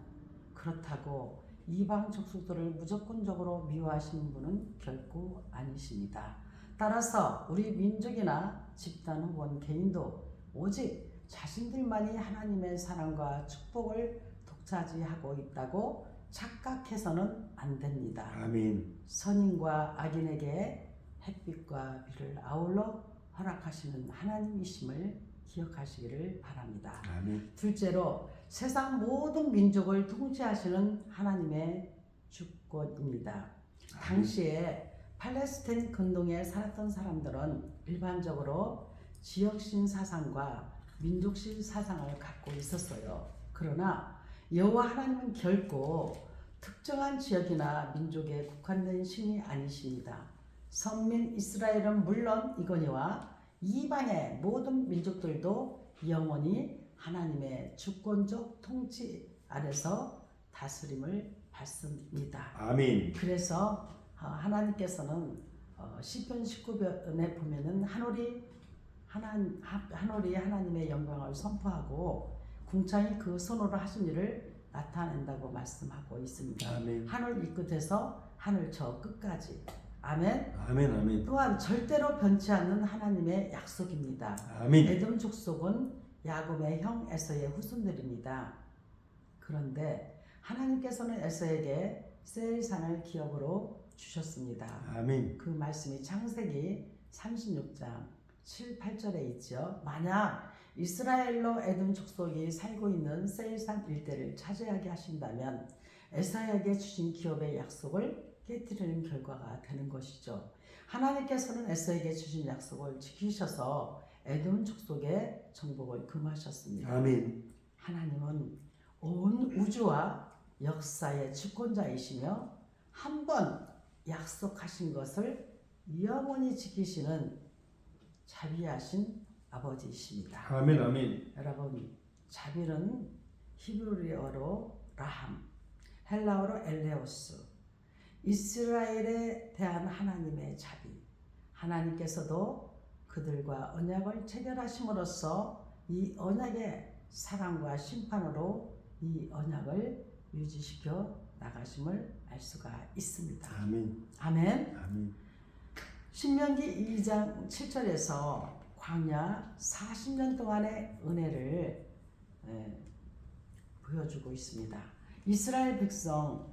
그렇다고 이방 족속들을 무조건적으로 미워하시는 분은 결코 아니십니다. 따라서 우리 민족이나 집단 혹은 개인도 오직 자신들만이 하나님의 사랑과 축복을 독차지하고 있다고 착각해서는 안 됩니다. 아멘. 선인과 악인에게 햇빛과 비를 아울러 허락하시는 하나님이심을 기억하시기를 바랍니다. 아멘. 둘째로 세상 모든 민족을 통치하시는 하나님의 주권입니다. 당시에 팔레스타인 근동에 살았던 사람들은 일반적으로 지역신 사상과 민족신 사상을 갖고 있었어요. 그러나 여호와 하나님은 결코 특정한 지역이나 민족에 국한된 신이 아니십니다. 선민 이스라엘은 물론 이거니와 이방의 모든 민족들도 영원히 하나님의 주권적 통치 아래서 다스림을 받습니다. 아멘. 그래서 하나님께서는 시편 19편에 보면은 하늘이 하나님의 영광을 선포하고 궁창이 그 손으로 하신 일을 나타낸다고 말씀하고 있습니다. 아멘. 하늘 이 끝에서 하늘 저 끝까지. 아멘. 아멘. 아멘. 또한 절대로 변치 않는 하나님의 약속입니다. 아멘. 에돔 족속은 야곱의 형 에서의 후손들입니다. 그런데 하나님께서는 에서에게 세일산을 기업으로 주셨습니다. 아멘. 그 말씀이 창세기 36장 7, 8절에 있죠. 만약 이스라엘로 에돔 족속이 살고 있는 세일산 일대를 차지하게 하신다면 에사야에게 주신 기업의 약속을 깨뜨리는 결과가 되는 것이죠. 하나님께서는 에사야에게 주신 약속을 지키셔서 에돔 족속의 정복을 금하셨습니다. 아멘. 하나님은 온 우주와 역사의 주권자이시며 한 번 약속하신 것을 영원히 지키시는 자비하신 아버지이십니다. 아멘. 아멘. 여러분, 자비는 히브리어로 라함, 헬라어로 엘레오스, 이스라엘에 대한 하나님의 자비. 하나님께서도 그들과 언약을 체결하심으로써 이 언약의 사랑과 심판으로 이 언약을 유지시켜 나가심을 알 수가 있습니다. 아멘. 아멘. 아멘. 신명기 2장 7절에서 광야 40년 동안의 은혜를 보여주고 있습니다. 이스라엘 백성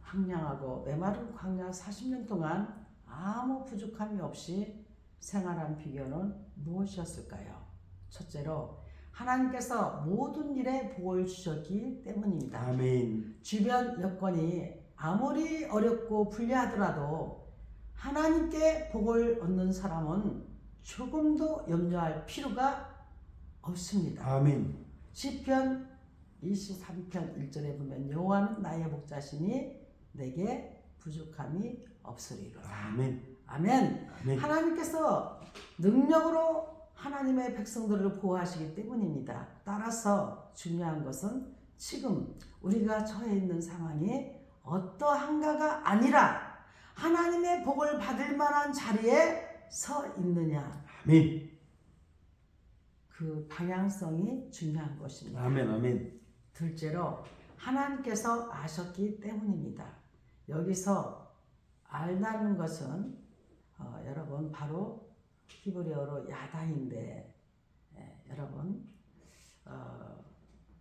황량하고 메마른 광야 40년 동안 아무 부족함이 없이 생활한 비결은 무엇이었을까요? 첫째로 하나님께서 모든 일에 복을 주셨기 때문입니다. 아멘. 주변 여건이 아무리 어렵고 불리하더라도 하나님께 복을 얻는 사람은 조금도 염려할 필요가 없습니다. 아멘. 시편 23편 1절에 보면 여호와는 나의 목자시니 내게 부족함이 없으리로다. 아멘. 아멘. 아멘. 하나님께서 능력으로 하나님의 백성들을 보호하시기 때문입니다. 따라서 중요한 것은 지금 우리가 처해 있는 상황이 어떠한가가 아니라 하나님의 복을 받을 만한 자리에 서 있느냐. 아멘. 그 방향성이 중요한 것입니다. 아멘. 아멘. 둘째로 하나님께서 아셨기 때문입니다. 여기서 알다는 것은 여러분 바로 히브리어로 야다인데 여러분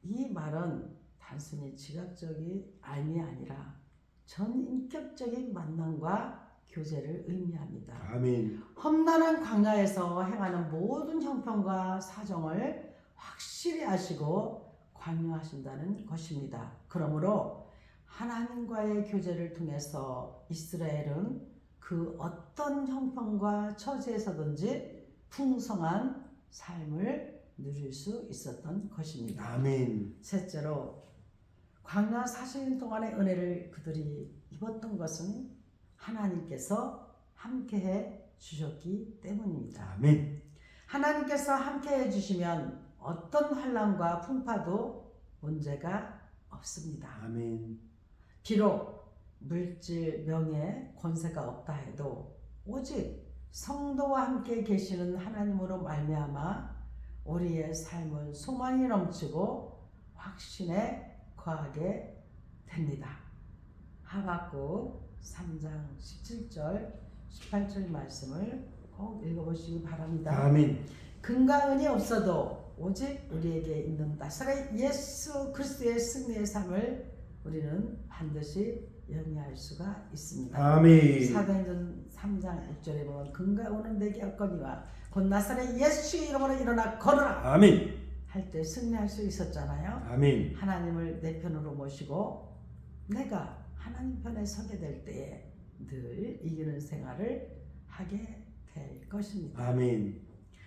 이 말은 단순히 지각적인 알미 아니라 전인격적인 만남과 교제를 의미합니다. 아멘. 험난한 광야에서 행하는 모든 형편과 사정을 확실히 아시고 관여하신다는 것입니다. 그러므로 하나님과의 교제를 통해서 이스라엘은 그 어떤 형편과 처지에서든지 풍성한 삶을 누릴 수 있었던 것입니다. 아멘. 셋째로 광야 40년 동안의 은혜를 그들이 입었던 것은 하나님께서 함께해 주셨기 때문입니다. 아멘. 하나님께서 함께해 주시면 어떤 환난과 풍파도 문제가 없습니다. 아멘. 비록 물질, 명예, 권세가 없다 해도 오직 성도와 함께 계시는 하나님으로 말미암아 우리의 삶은 소망이 넘치고 확신에 거하게 됩니다. 하박국 3장 17절, 18절 말씀을 꼭 읽어보시기 바랍니다. 아멘. 금과 은이 없어도 오직 우리에게 있는 나사렛 예수 그리스도의 승리의 삶을 우리는 반드시 영위할 수가 있습니다. 아멘. 사도행전 3장 6절에 보면 금과 은은 내게 없거니와 곧 나사렛 예수의 이름으로 일어나 걸어라 아멘. 할 때 승리할 수 있었잖아요. 아멘. 하나님을 내 편으로 모시고 내가 하나님 편에 서게 될 때에 늘 이기는 생활을 하게 될 것입니다. 아멘.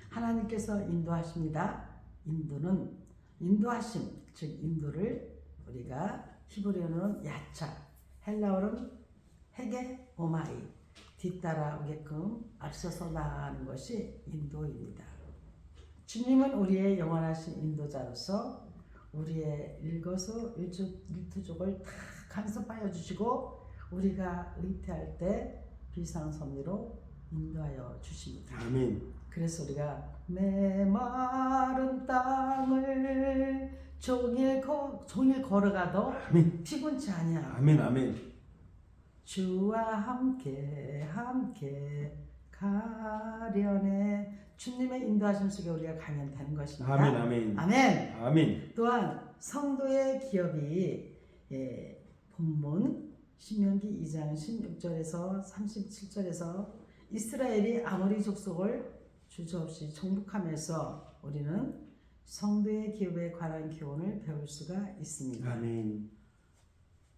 하나님께서 인도하십니다. 인도는 인도하심, 즉 인도를 우리가 히브리어는 야차, 헬라어는 헤게 오마이, 뒤따라오게끔 앞서서 나아가는 것이 인도입니다. 주님은 우리의 영원하신 인도자로서 우리의 일거수일투족을 다 간섭하여 주시고 우리가 의태할 때 비상섭리로 인도하여 주십니다. 아멘. 그래서 우리가 메마른 땅을 종일 걸어가도 아멘. 피곤치 아니야. 아멘. 아멘. 주와 함께 가려네. 주님의 인도하심 속에 우리가 가면 되는 것입니다. 아멘. 아멘. 아멘. 아멘. 또한 성도의 기업이 본문 신명기 2장 16절에서 37절에서 이스라엘이 아모리 족속을 주저없이 정복하면서 우리는 성도의 기업에 관한 교훈을 배울 수가 있습니다. 아멘.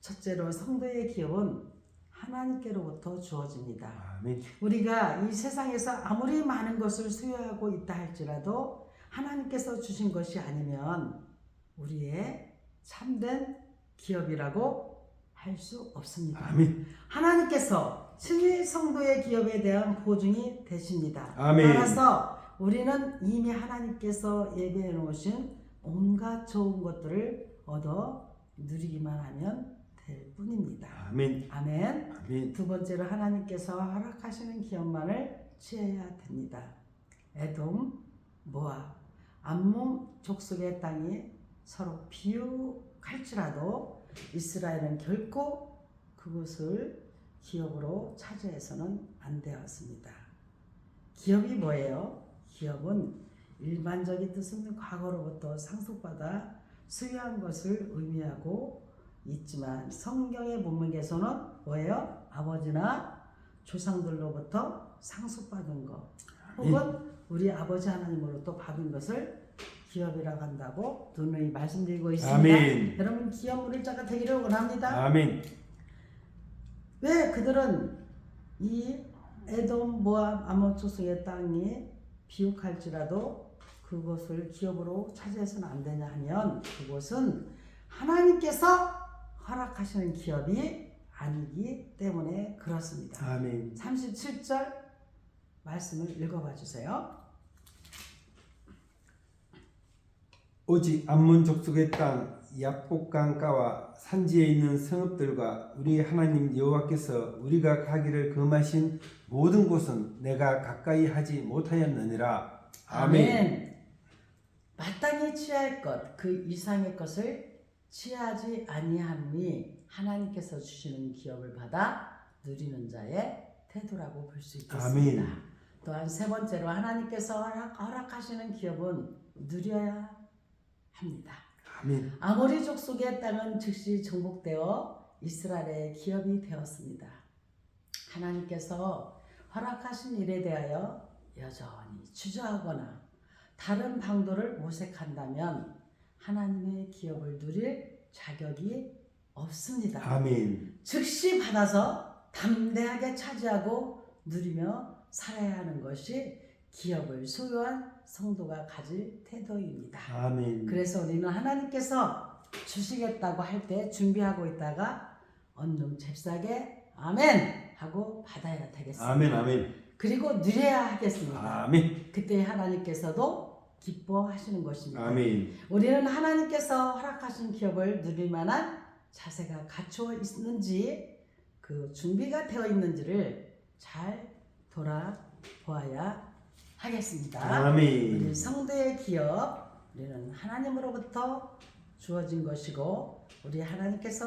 첫째로 성도의 기업은 하나님께로부터 주어집니다. 아멘. 우리가 이 세상에서 아무리 많은 것을 소유하고 있다 할지라도 하나님께서 주신 것이 아니면 우리의 참된 기업이라고 할 수 없습니다. 아멘. 하나님께서 친히 성도의 기업에 대한 보증이 되십니다. 아멘. 따라서 우리는 이미 하나님께서 예배해 놓으신 온갖 좋은 것들을 얻어 누리기만 하면 될 뿐입니다. 아멘. 아멘. 아멘. 두 번째로 하나님께서 허락하시는 기업만을 취해야 됩니다. 에돔, 모압, 암몬 족속의 땅이 서로 비육할지라도 이스라엘은 결코 그것을 기업으로 차지해서는 안 되었습니다. 기업이 뭐예요? 기업은 일반적인 뜻은 과거로부터 상속받아 소유한 것을 의미하고 있지만 성경의 문맥에서는 뭐예요? 아버지나 조상들로부터 상속받은 것 혹은 우리 아버지 하나님으로부터 받은 것을 기업이라고 한다고 누누이 말씀드리고 있습니다. 아멘. 여러분 기업 물자가 되기를 원합니다. 아멘. 왜 그들은 이 에돔, 모압, 아몬 족속의 땅이 비옥할지라도 그것을 기업으로 차지해서는 안 되냐 하면 그것은 하나님께서 허락하시는 기업이 아니기 때문에 그렇습니다. 아멘. 37절 말씀을 읽어봐 주세요. 오직 암몬 족속의 땅 야복강가와 산지에 있는 성읍들과 우리 하나님 여호와께서 우리가 가기를 금하신 모든 곳은 내가 가까이 하지 못하였느니라. 아멘. 마땅히 취할 것, 그 이상의 것을 취하지 아니함이 하나님께서 주시는 기업을 받아 누리는 자의 태도라고 볼 수 있겠습니다. 아멘. 또한 세 번째로 하나님께서 허락하시는 기업은 누려야 합니다. 아멘. 아모리 족속의 땅은 즉시 정복되어 이스라엘의 기업이 되었습니다. 하나님께서 허락하신 일에 대하여 여전히 주저하거나 다른 방도를 모색한다면 하나님의 기업을 누릴 자격이 없습니다. 아멘. 즉시 받아서 담대하게 차지하고 누리며 살아야 하는 것이 기업을 소유한 성도가 가질 태도입니다. 아멘. 그래서 우리는 하나님께서 주시겠다고 할 때 준비하고 있다가 언능 잽싸게 아멘 하고 받아야 되겠습니다. 아멘. 아멘. 그리고 누려야 하겠습니다. 아멘. 그때 하나님께서도 기뻐하시는 것입니다. 아멘. 우리는 하나님께서 허락하신 기업을 누릴 만한 자세가 갖추어 있는지 그 준비가 되어 있는지를 잘 돌아보아야 하겠습니다. 아멘. 우리 성도의 기업, 우리는 하나님으로부터 주어진 것이고 우리 하나님께서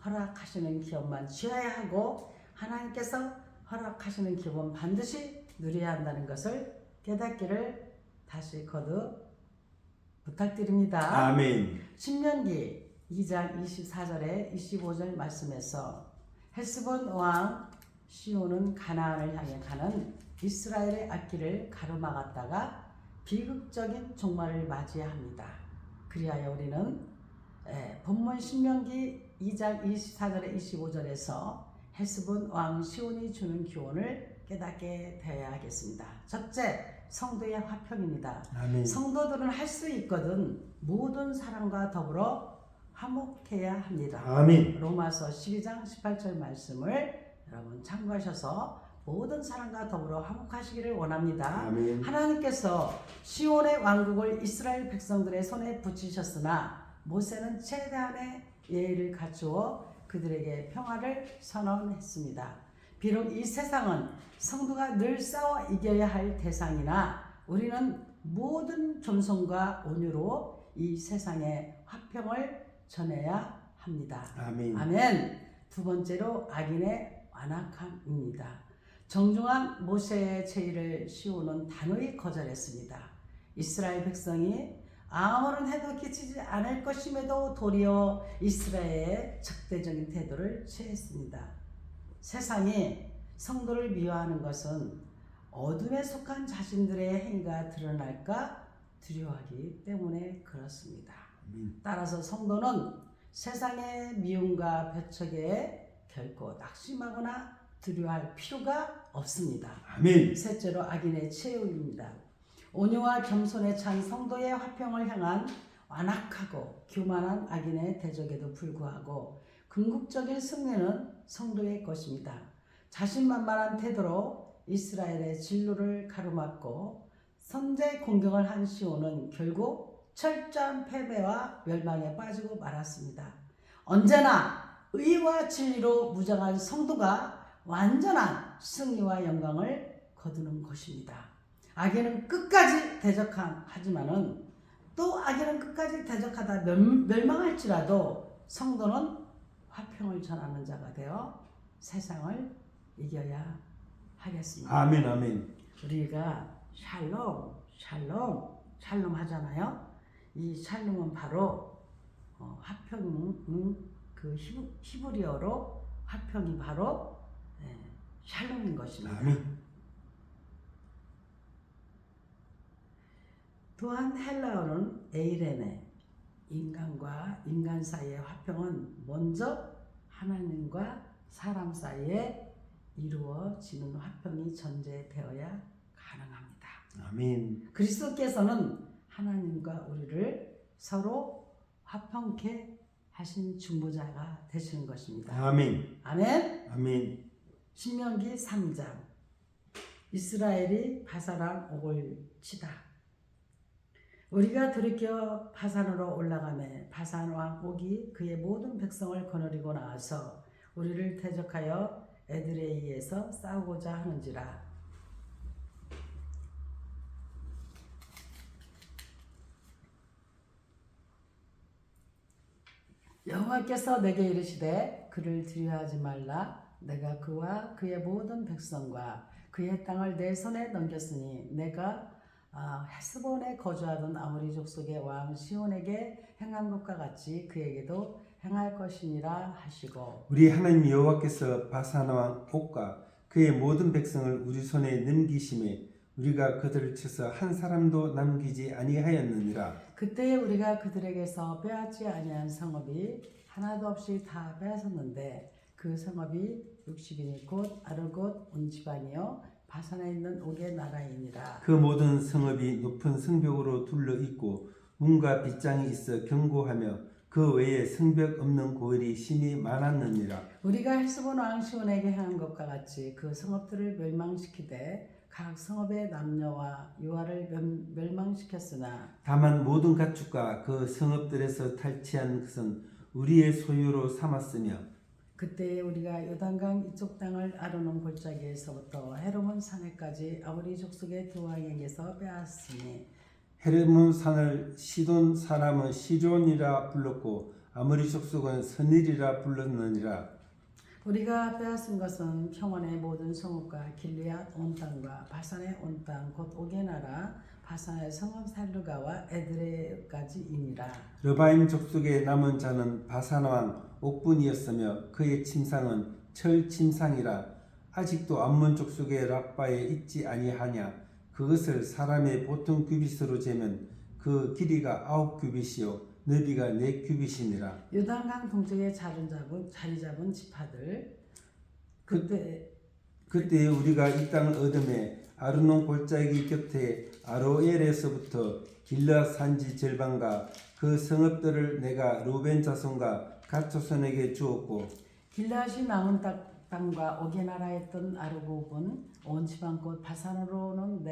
허락하시는 기업만 취해야 하고 하나님께서 허락하시는 기업은 반드시 누려야 한다는 것을 깨닫기를 다시 거듭 부탁드립니다. 아멘. 신명기 2장 24절에 25절 말씀에서 헬스본 왕 시온은 가나안을 향해 가는 이스라엘의 앞길을 가로막았다가 비극적인 종말을 맞이합니다. 그리하여 우리는 본문 신명기 2장 24절에 25절에서 헬스본 왕 시온이 주는 교훈을 깨닫게 되어야 하겠습니다. 첫째, 성도의 화평입니다. 아멘. 성도들은 할 수 있거든 모든 사람과 더불어 화목해야 합니다. 아멘. 로마서 12장 18절 말씀을 여러분 참고하셔서 모든 사람과 더불어 화목하시기를 원합니다. 아멘. 하나님께서 시온의 왕국을 이스라엘 백성들의 손에 붙이셨으나 모세는 최대한의 예의를 갖추어 그들에게 평화를 선언했습니다. 비록 이 세상은 성도가 늘 싸워 이겨야 할 대상이나 우리는 모든 존성과 온유로 이 세상의 화평을 전해야 합니다. 아멘. 아멘. 두 번째로 악인의 완악함입니다. 정중한 모세의 제의를 시온은 단호히 거절했습니다. 이스라엘 백성이 아무런 해도 끼치지 않을 것임에도 도리어 이스라엘의 적대적인 태도를 취했습니다. 세상이 성도를 미워하는 것은 어둠에 속한 자신들의 행위가 드러날까 두려워하기 때문에 그렇습니다. 따라서 성도는 세상의 미움과 배척에 결코 낙심하거나 두려워할 필요가 없습니다. 아멘. 셋째로 악인의 최후입니다. 온유와 겸손에 찬 성도의 화평을 향한 완악하고 교만한 악인의 대적에도 불구하고 궁극적인 승리는 성도의 것입니다. 자신만만한 태도로 이스라엘의 진로를 가로막고 선제 공격을 한 시온은 결국 철저한 패배와 멸망에 빠지고 말았습니다. 언제나 의와 진리로 무장한 성도가 완전한 승리와 영광을 거두는 것입니다. 악인은 끝까지 대적하지만은 또 악인은 끝까지 대적하다 멸망할지라도 성도는 화평을 전하는 자가 되어 세상을 이겨야 하겠습니다. 아멘. 아멘. 우리가 샬롬, 샬롬, 샬롬 하잖아요. 이 샬롬은 바로 화평, 그 히브리어로 화평이 바로 샬롬인 것입니다. 아멘. 또한 헬라어는 에이레네, 인간과 인간 사이의 화평은 먼저 하나님과 사람 사이에 이루어지는 화평이 전제되어야 가능합니다. 아멘. 그리스도께서는 하나님과 우리를 서로 화평케 하신 중보자가 되시는 것입니다. 아멘. 아멘. 아멘. 신명기 3장 이스라엘이 바사랑 옥을 치다. 우리가 돌이켜 바산으로 올라가매 바산 왕 옥이 그의 모든 백성을 거느리고 나와서 우리를 대적하여 에드레이에서 싸우고자 하는지라. 여호와께서 내게 이르시되 그를 두려워하지 말라. 내가 그와 그의 모든 백성과 그의 땅을 내 손에 넘겼으니 내가 헤스본에 거주하던 아모리 족속의 왕 시온에게 행한 것과 같이 그에게도 행할 것이니라 하시고. 우리 하나님 여호와께서 바산 왕 옥과 그의 모든 백성을 우리 손에 넘기심에 우리가 그들을 쳐서 한 사람도 남기지 아니하였느니라. 그때 우리가 그들에게서 빼앗지 아니한 성읍이 하나도 없이 다 빼앗았는데 그 성읍이 60인이 곧 아르곳 온 집안이요 바산에 있는 옥의 나라이니라. 그 모든 성읍이 높은 성벽으로 둘러 있고 문과 빗장이 있어 견고하며 그 외에 성벽 없는 고을이 심히 많았느니라. 우리가 헤스본 왕 시온에게 행한 것과 같이 그 성읍들을 멸망시키되 각 성읍의 남녀와 유아를 멸망시켰으나 다만 모든 가축과 그 성읍들에서 탈취한 것은 우리의 소유로 삼았으며 그때 우리가 요단강 이쪽 땅을 아르논 골짜기에서부터 헤르몬 산에까지 아모리 족속의 두 왕에게서 빼앗으니 헤르몬 산을 시돈 사람은 시존이라 불렀고 아모리 족속은 선일이라 불렀느니라. 우리가 빼앗은 것은 평원의 모든 성읍과 길르앗 온 땅과 바산의 온 땅 곧 옥의 나라 바산의 성읍 살루가와 에드레까지이니라. 르바임 족속의 남은 자는 바산 왕 옥분이었으며 그의 침상은 철 침상이라. 아직도 암몬 족속의 랍바에 있지 아니하냐. 그것을 사람의 보통 규빗으로 재면 그 길이가 9규빗이요 너비가 4규빗이니라. 요단강 동쪽에 자리 잡은 지파들 그때 우리가 이 땅을 얻음에 아르논 골짜기 곁에 아로엘에서부터 길르앗 산지 절반과 그 성읍들을 내가 루벤 자손과 갓 자손에게 주었고 길르앗이 남은 땅과 옥의 나라에 있던 아르고본 온 지방 곧 바산으로는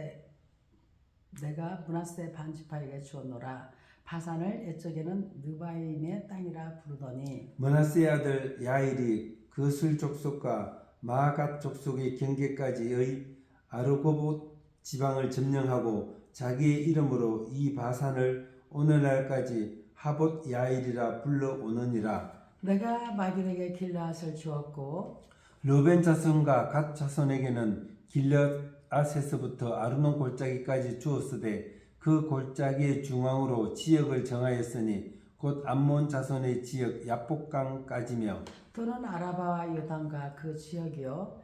내가 므낫세 반 지파에게 주었노라. 바산을 옛적에는 느바임의 땅이라 부르더니 므낫세 아들 야일이 그술 족속과 마갓 족속의 경계까지의 아르고봇 지방을 점령하고 자기의 이름으로 이 바산을 오늘날까지 하봇 야일이라 불러오느니라. 내가 마길에게 길르앗을 주었고 르벤 자손과 갓 자손에게는 길르앗에서부터 아르논 골짜기까지 주었으되 그 골짜기의 중앙으로 지역을 정하였으니 곧 암몬 자손의 지역 야복강까지며 또는 아라바와 요단과 그 지역이요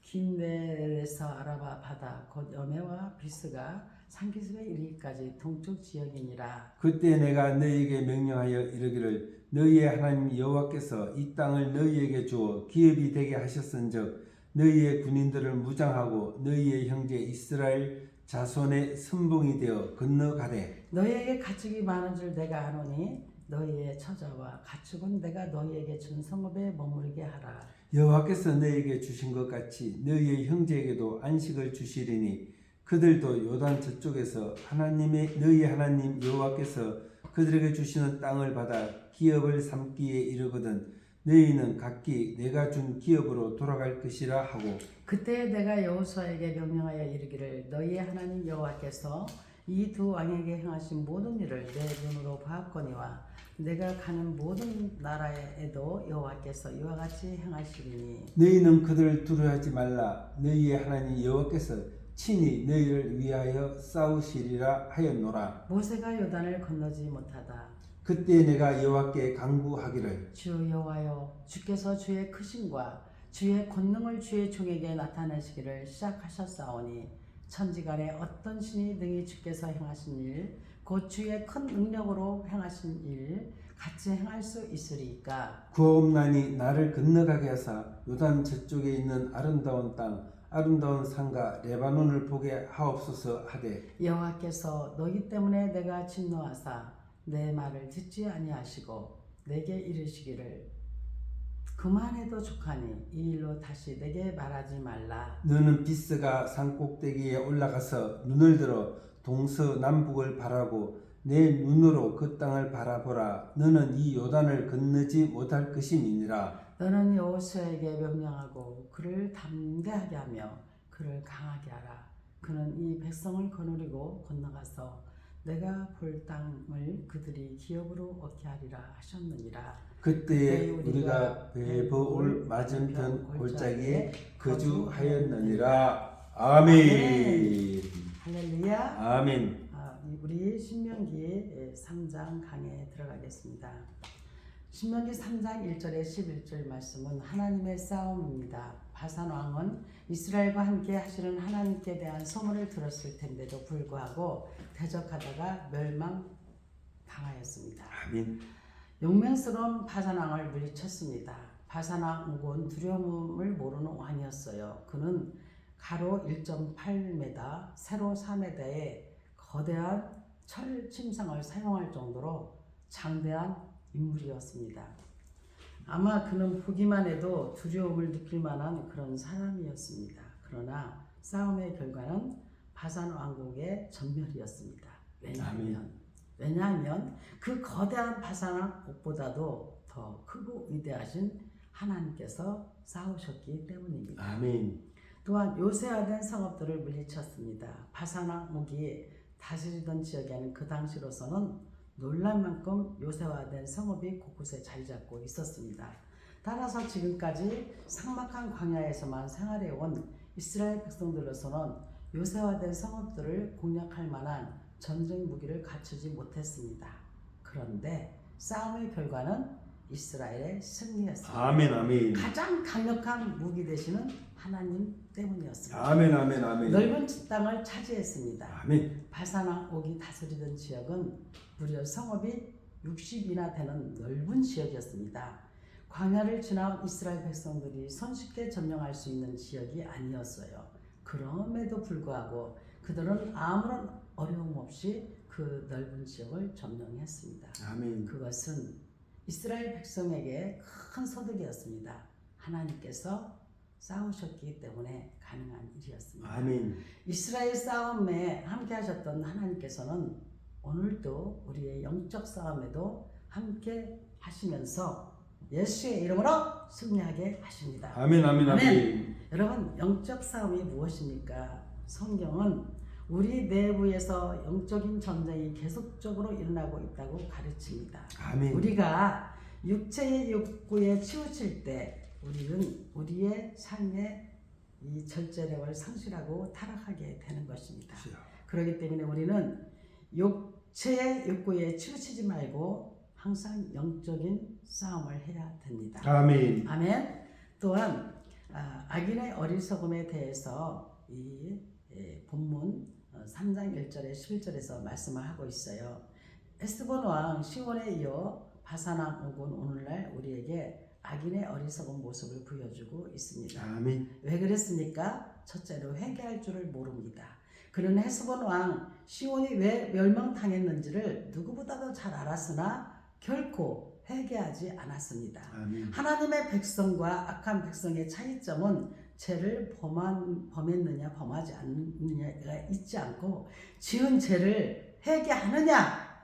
긴데에서 아라바 바다 곧 여메와 비스가 산기슭에 이르기까지 동쪽 지역이니라. 그때 내가 너희에게 명령하여 이르기를 너희의 하나님 여호와께서 이 땅을 너희에게 주어 기업이 되게 하셨은즉 너희의 군인들을 무장하고 너희의 형제 이스라엘 자손의 선봉이 되어 건너가되 너희에게 가축이 많은 줄 내가 아노니 너희의 처자와 가축은 내가 너희에게 준 성읍에 머무르게 하라. 여호와께서 너희에게 주신 것 같이 너희의 형제에게도 안식을 주시리니 그들도 요단 저쪽에서 너희 하나님 여호와께서 그들에게 주시는 땅을 받아 기업을 삼기에 이르거든 너희는 각기 내가 준 기업으로 돌아갈 것이라 하고 그때 내가 여호수아에게 명령하여 이르기를 너희의 하나님 여호와께서 이 두 왕에게 행하신 모든 일을 내 눈으로 보았거니와 내가 가는 모든 나라에도 여호와께서 이와 같이 행하시리니 너희는 그들을 두려워하지 말라 너희의 하나님 여호와께서 친히 너희를 위하여 싸우시리라 하였노라. 모세가 요단을 건너지 못하다. 그때 내가 여호와께 간구하기를 주 여호와여 주께서 주의 크심과 주의 권능을 주의 종에게 나타내시기를 시작하셨사오니 천지간에 어떤 신이 능히 주께서 행하신 일 곧 주의 큰 능력으로 행하신 일 같이 행할 수 있으리이까. 구하옵나니 나를 건너가게 하사 요단 저쪽에 있는 아름다운 땅 아름다운 산과 레바논을 보게 하옵소서 하되 여호와께서 너희 때문에 내가 진노하사 내 말을 듣지 아니하시고 내게 이르시기를 그만해도 족하니 이 일로 다시 내게 말하지 말라. 너는 비스가 산 꼭대기에 올라가서 눈을 들어 동서남북을 바라고 내 눈으로 그 땅을 바라보라. 너는 이 요단을 건너지 못할 것임이니라. 너는 여호수아에게 명령하고 그를 담대하게 하며 그를 강하게 하라. 그는 이 백성을 거느리고 건너가서 내가 볼 땅을 그들이 기업으로 얻게 하리라 하셨느니라. 그때에 우리가 베버올 맞은편 골짜기에 거주하였느니라. 아멘. 할렐루야. 아멘. 우리 신명기 3장 강에 들어가겠습니다. 신명기 3장 1절에 11절 말씀은 하나님의 싸움입니다. 바산 왕은 이스라엘과 함께 하시는 하나님께 대한 소문을 들었을 텐데도 불구하고 대적하다가 멸망당하였습니다. 아멘. 용맹스러운 바산 왕을 물리쳤습니다. 바산 왕은 두려움을 모르는 왕이었어요. 그는 가로 1.8m, 세로 4m의 거대한 철 침상을 사용할 정도로 장대한 인물이었습니다. 아마 그는 보기만 해도 두려움을 느낄 만한 그런 사람이었습니다. 그러나 싸움의 결과는 바산 왕국의 전멸이었습니다. 왜냐하면 그 거대한 바산 왕국보다도 더 크고 위대하신 하나님께서 싸우셨기 때문입니다. 아멘. 또한 요새화된 성읍들을 물리쳤습니다. 바산 왕국이 다스리던 지역에는 그 당시로서는 놀랄 만큼 요새화된 성읍이 곳곳에 자리 잡고 있었습니다. 따라서 지금까지 삭막한 광야에서만 생활해온 이스라엘 백성들로서는 요새화된 성읍들을 공략할 만한 전쟁 무기를 갖추지 못했습니다. 그런데 싸움의 결과는 이스라엘의 승리였습니다. 아멘. 아멘. 가장 강력한 무기 되시는 하나님 때문이었습니다. 아멘. 아멘. 아멘. 넓은 땅을 차지했습니다. 아멘. 바산 왕국이 다스리던 지역은 무려 성읍이 60이나 되는 넓은 지역이었습니다. 광야를 지나온 이스라엘 백성들이 손쉽게 점령할 수 있는 지역이 아니었어요. 그럼에도 불구하고 그들은 아무런 어려움 없이 그 넓은 지역을 점령했습니다. 아멘. 그것은 이스라엘 백성에게 큰 소득이었습니다. 하나님께서 싸우셨기 때문에 가능한 일이었습니다. 아멘. 이스라엘 싸움에 함께 하셨던 하나님께서는 오늘도 우리의 영적 싸움에도 함께 하시면서 예수의 이름으로 승리하게 하십니다. 아멘. 아멘. 아멘. 여러분, 영적 싸움이 무엇입니까? 성경은 우리 내부에서 영적인 전쟁이 계속적으로 일어나고 있다고 가르칩니다. 아멘. 우리가 육체의 욕구에 치우칠 때 우리는 우리의 삶의 이 절제력을 상실하고 타락하게 되는 것입니다. 그렇기 때문에 우리는 육체의 욕구에 치우치지 말고 항상 영적인 싸움을 해야 됩니다. 아멘. 아멘. 또한 악인의 어리석음에 대해서 이 본문 3장 1절에 11절에서 말씀을 하고 있어요. 에스본 왕 시온에 이어 바산 왕 오군 오늘날 우리에게 악인의 어리석은 모습을 보여주고 있습니다. 아멘. 왜 그랬습니까? 첫째로 회개할 줄을 모릅니다. 그는 헤스본 왕 시온이 왜 멸망당했는지를 누구보다도 잘 알았으나 결코 회개하지 않았습니다. 아멘. 하나님의 백성과 악한 백성의 차이점은 죄를 범했느냐 범하지 않느냐가 있지 않고 지은 죄를 회개하느냐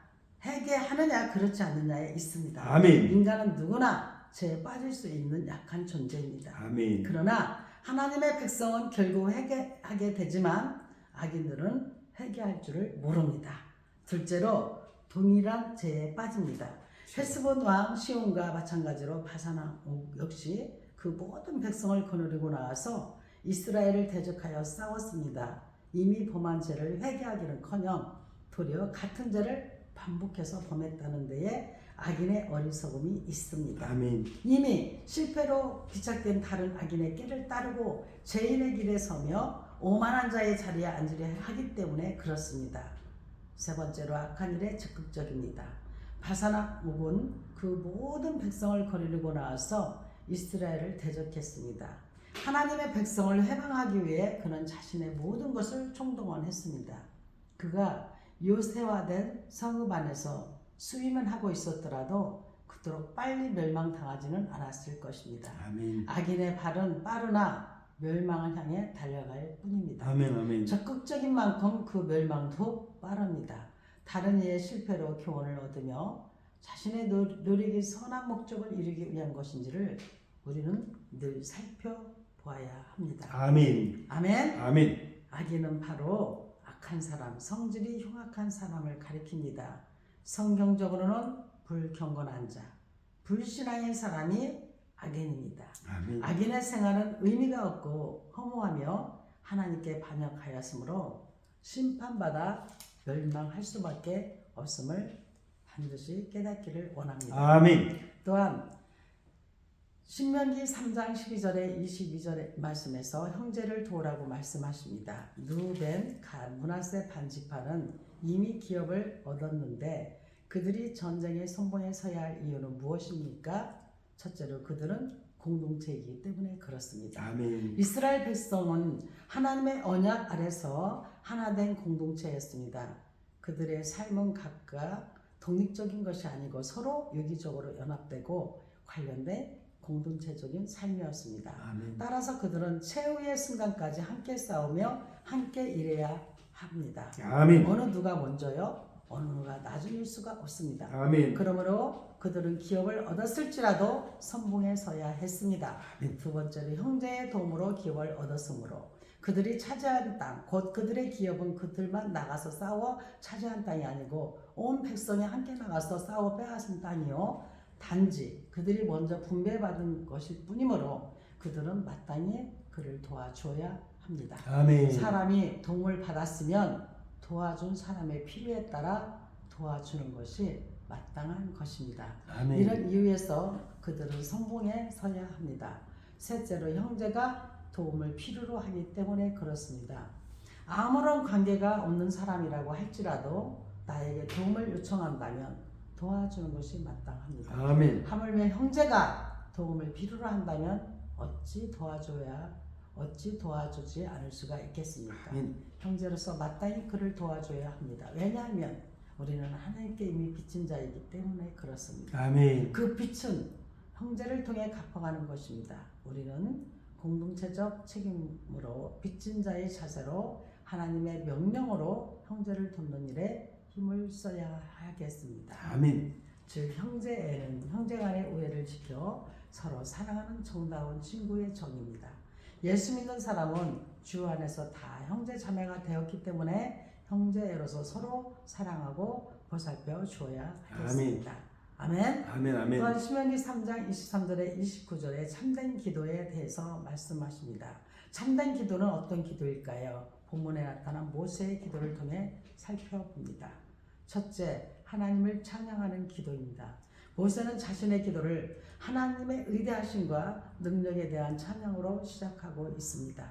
그렇지 않느냐에 있습니다. 아멘. 인간은 누구나 죄에 빠질 수 있는 약한 존재입니다. 아멘. 그러나 하나님의 백성은 결국 회개하게 되지만 악인들은 회개할 줄을 모릅니다. 둘째로 동일한 죄에 빠집니다. 헤스본 왕 시온과 마찬가지로 바산 왕 역시 그 모든 백성을 거느리고 나와서 이스라엘을 대적하여 싸웠습니다. 이미 범한 죄를 회개하기는커녕 도리어 같은 죄를 반복해서 범했다는 데에 악인의 어리석음이 있습니다. 아멘. 이미 실패로 기착된 다른 악인의 길을 따르고 죄인의 길에 서며 오만한 자의 자리에 앉으려 하기 때문에 그렇습니다. 세 번째로 악한 일에 적극적입니다. 바산 왕 옥은 그 모든 백성을 거느리고 나와서 이스라엘을 대적했습니다. 하나님의 백성을 해방하기 위해 그는 자신의 모든 것을 총동원했습니다. 그가 요새화된 성읍 안에서 수임은 하고 있었더라도 그토록 빨리 멸망당하지는 않았을 것입니다. 아멘. 악인의 발은 빠르나 멸망을 향해 달려갈 뿐입니다. 아멘. 아멘. 적극적인 만큼 그 멸망도 빠릅니다. 다른 이의 실패로 교훈을 얻으며 자신의 노력이 선한 목적을 이루기 위한 것인지를 우리는 늘 살펴보아야 합니다. 아멘. 아멘. 아멘. 악인은 바로 악한 사람, 성질이 흉악한 사람을 가리킵니다. 성경적으로는 불경건한 자, 불신앙의 사람이 악인입니다. 아멘. 악인의 생활은 의미가 없고 허무하며 하나님께 반역하였으므로 심판받아 멸망할 수밖에 없음을 반드시 깨닫기를 원합니다. 아멘. 또한 신명기 3장 12절에 22절의 말씀에서 형제를 도우라고 말씀하십니다. 루벤, 갓, 므낫세 반지파는 이미 기업을 얻었는데 그들이 전쟁의 선봉에 서야 할 이유는 무엇입니까? 첫째로 그들은 공동체이기 때문에 그렇습니다. 아멘. 이스라엘 백성은 하나님의 언약 아래서 하나된 공동체였습니다. 그들의 삶은 각각 독립적인 것이 아니고 서로 유기적으로 연합되고 관련된 공동체적인 삶이었습니다. 아멘. 따라서 그들은 최후의 순간까지 함께 싸우며 함께 일해야 합니다. 아멘. 어느 누가 먼저요? 어느 누가 나중일 수가 없습니다. 아멘. 그러므로 그들은 기업을 얻었을지라도 선봉에 서야 했습니다. 두 번째로 형제의 도움으로 기업을 얻었으므로 그들이 차지한 땅, 곧 그들의 기업은 그들만 나가서 싸워 차지한 땅이 아니고 온 백성이 함께 나가서 싸워 빼앗은 땅이요 단지 그들이 먼저 분배받은 것일 뿐이므로 그들은 마땅히 그를 도와줘야 합니다. 아멘. 사람이 도움을 받았으면 도와준 사람의 필요에 따라 도와주는 것이 마땅한 것입니다. 아멘. 이런 이유에서 그들은 선봉에 서야 합니다. 셋째로 형제가 도움을 필요로 하기 때문에 그렇습니다. 아무런 관계가 없는 사람이라고 할지라도 나에게 도움을 요청한다면 도와주는 것이 마땅합니다. 아멘. 하물며 형제가 도움을 필요로 한다면 어찌 도와주지 않을 수가 있겠습니까? 아멘. 형제로서 마땅히 그를 도와줘야 합니다. 왜냐하면 우리는 하나님께 이미 빚진 자이기 때문에 그렇습니다. 아멘. 그 빚은 형제를 통해 갚아가는 것입니다. 우리는 공동체적 책임으로 빚진 자의 자세로 하나님의 명령으로 형제를 돕는 일에 힘을 써야 하겠습니다. 아멘. 즉 형제애는 형제 간의 우애를 지켜 서로 사랑하는 정다운 친구의 정입니다. 예수 믿는 사람은 주 안에서 다 형제 자매가 되었기 때문에 형제애로서 서로 사랑하고 보살펴 주어야 하겠습니다. 아멘. 아멘. 아멘. 또한 신명기 3장 23절에 29절에 참된 기도에 대해서 말씀하십니다. 참된 기도는 어떤 기도일까요? 본문에 나타난 모세의 기도를 통해 살펴봅니다. 첫째, 하나님을 찬양하는 기도입니다. 모세는 자신의 기도를 하나님의 위대하심과 능력에 대한 찬양으로 시작하고 있습니다.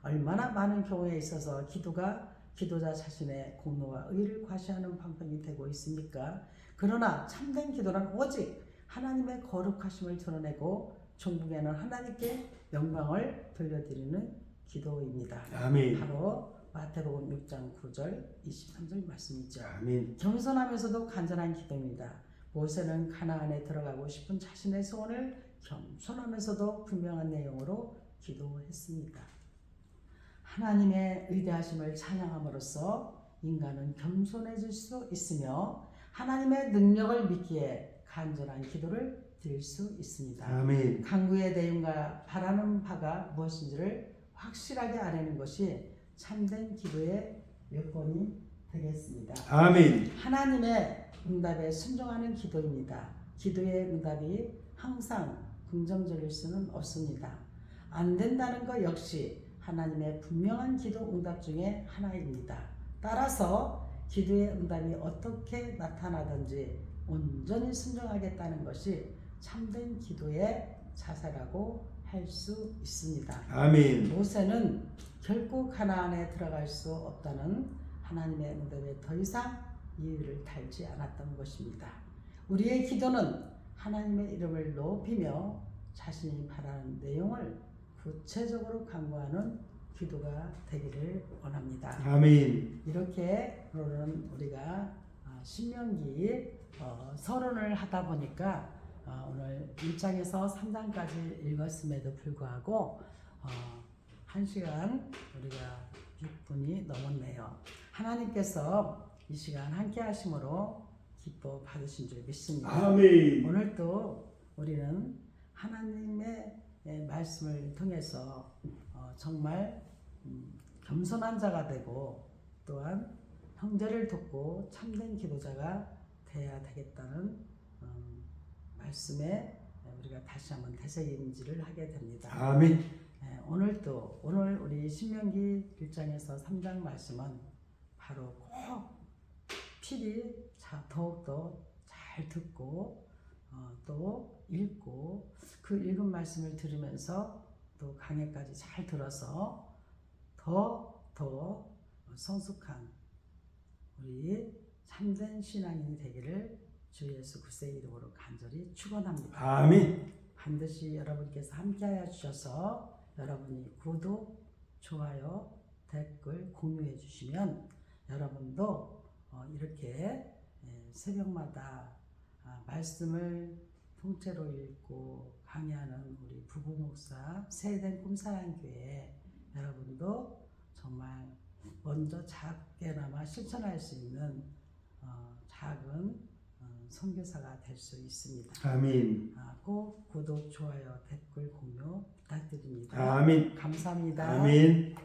얼마나 많은 경우에 있어서 기도가 기도자 자신의 공로와 의를 과시하는 방편이 되고 있습니까? 그러나 참된 기도란 오직 하나님의 거룩하심을 드러내고 종국에는 하나님께 영광을 돌려드리는 기도입니다. 아멘. 바로 마태복음 6장 9절 23절 말씀이죠. 아멘. 겸손하면서도 간절한 기도입니다. 모세는 가나안에 들어가고 싶은 자신의 소원을 겸손하면서도 분명한 내용으로 기도했습니다. 하나님의 위대하심을 찬양함으로써 인간은 겸손해질 수 있으며 하나님의 능력을 믿기에 간절한 기도를 드릴 수 있습니다. 아멘. 간구의 내용과 바라는 바가 무엇인지를 확실하게 아는 것이 참된 기도의 요건이 되겠습니다. 아멘. 하나님의 응답에 순종하는 기도입니다. 기도의 응답이 항상 긍정적일 수는 없습니다. 안 된다는 것 역시 하나님의 분명한 기도 응답 중에 하나입니다. 따라서 기도의 응답이 어떻게 나타나든지 온전히 순종하겠다는 것이 참된 기도의 자세라고 할 수 있습니다. 아멘. 모세는 결코 가나안에 들어갈 수 없다는 하나님의 응답에 더 이상 이유를 달지 않았던 것입니다. 우리의 기도는 하나님의 이름을 높이며 자신이 바라는 내용을 구체적으로 간구하는 기도가 되기를 원합니다. 아멘. 이렇게 오늘은 우리가 신명기 서론을 하다 보니까 오늘 1장에서 3장까지 읽었음에도 불구하고 1시간 우리가 6분이 넘었네요. 하나님께서 이 시간 함께 하심으로 기뻐 받으신 줄 믿습니다. 아멘. 오늘도 우리는 하나님의 말씀을 통해서 정말 겸손한 자가 되고 또한 형제를 돕고 참된 기도자가 되어야 되겠다는 말씀에 우리가 다시 한번 되새김질을 하게 됩니다. 아멘. 오늘 우리 신명기 1장에서 3장 말씀은 바로 꼭 필히 더욱더 잘 듣고 또 읽고 그 읽은 말씀을 들으면서 또 강해까지 잘 들어서 더 성숙한 우리 참된 신앙인이 되기를 주 예수 그리스도의 이름으로 간절히 축원합니다. 아멘. 반드시 여러분께서 함께하여 주셔서 여러분이 구독, 좋아요, 댓글 공유해 주시면 여러분도 이렇게 새벽마다 말씀을 통째로 읽고 강의하는 우리 부부 목사 세된 꿈사랑교회 여러분도 정말 먼저 작게나마 실천할 수 있는 작은 선교사가 될 수 있습니다. 아멘. 꼭 구독, 좋아요, 댓글 공유 부탁드립니다. 아멘. 감사합니다. 아멘.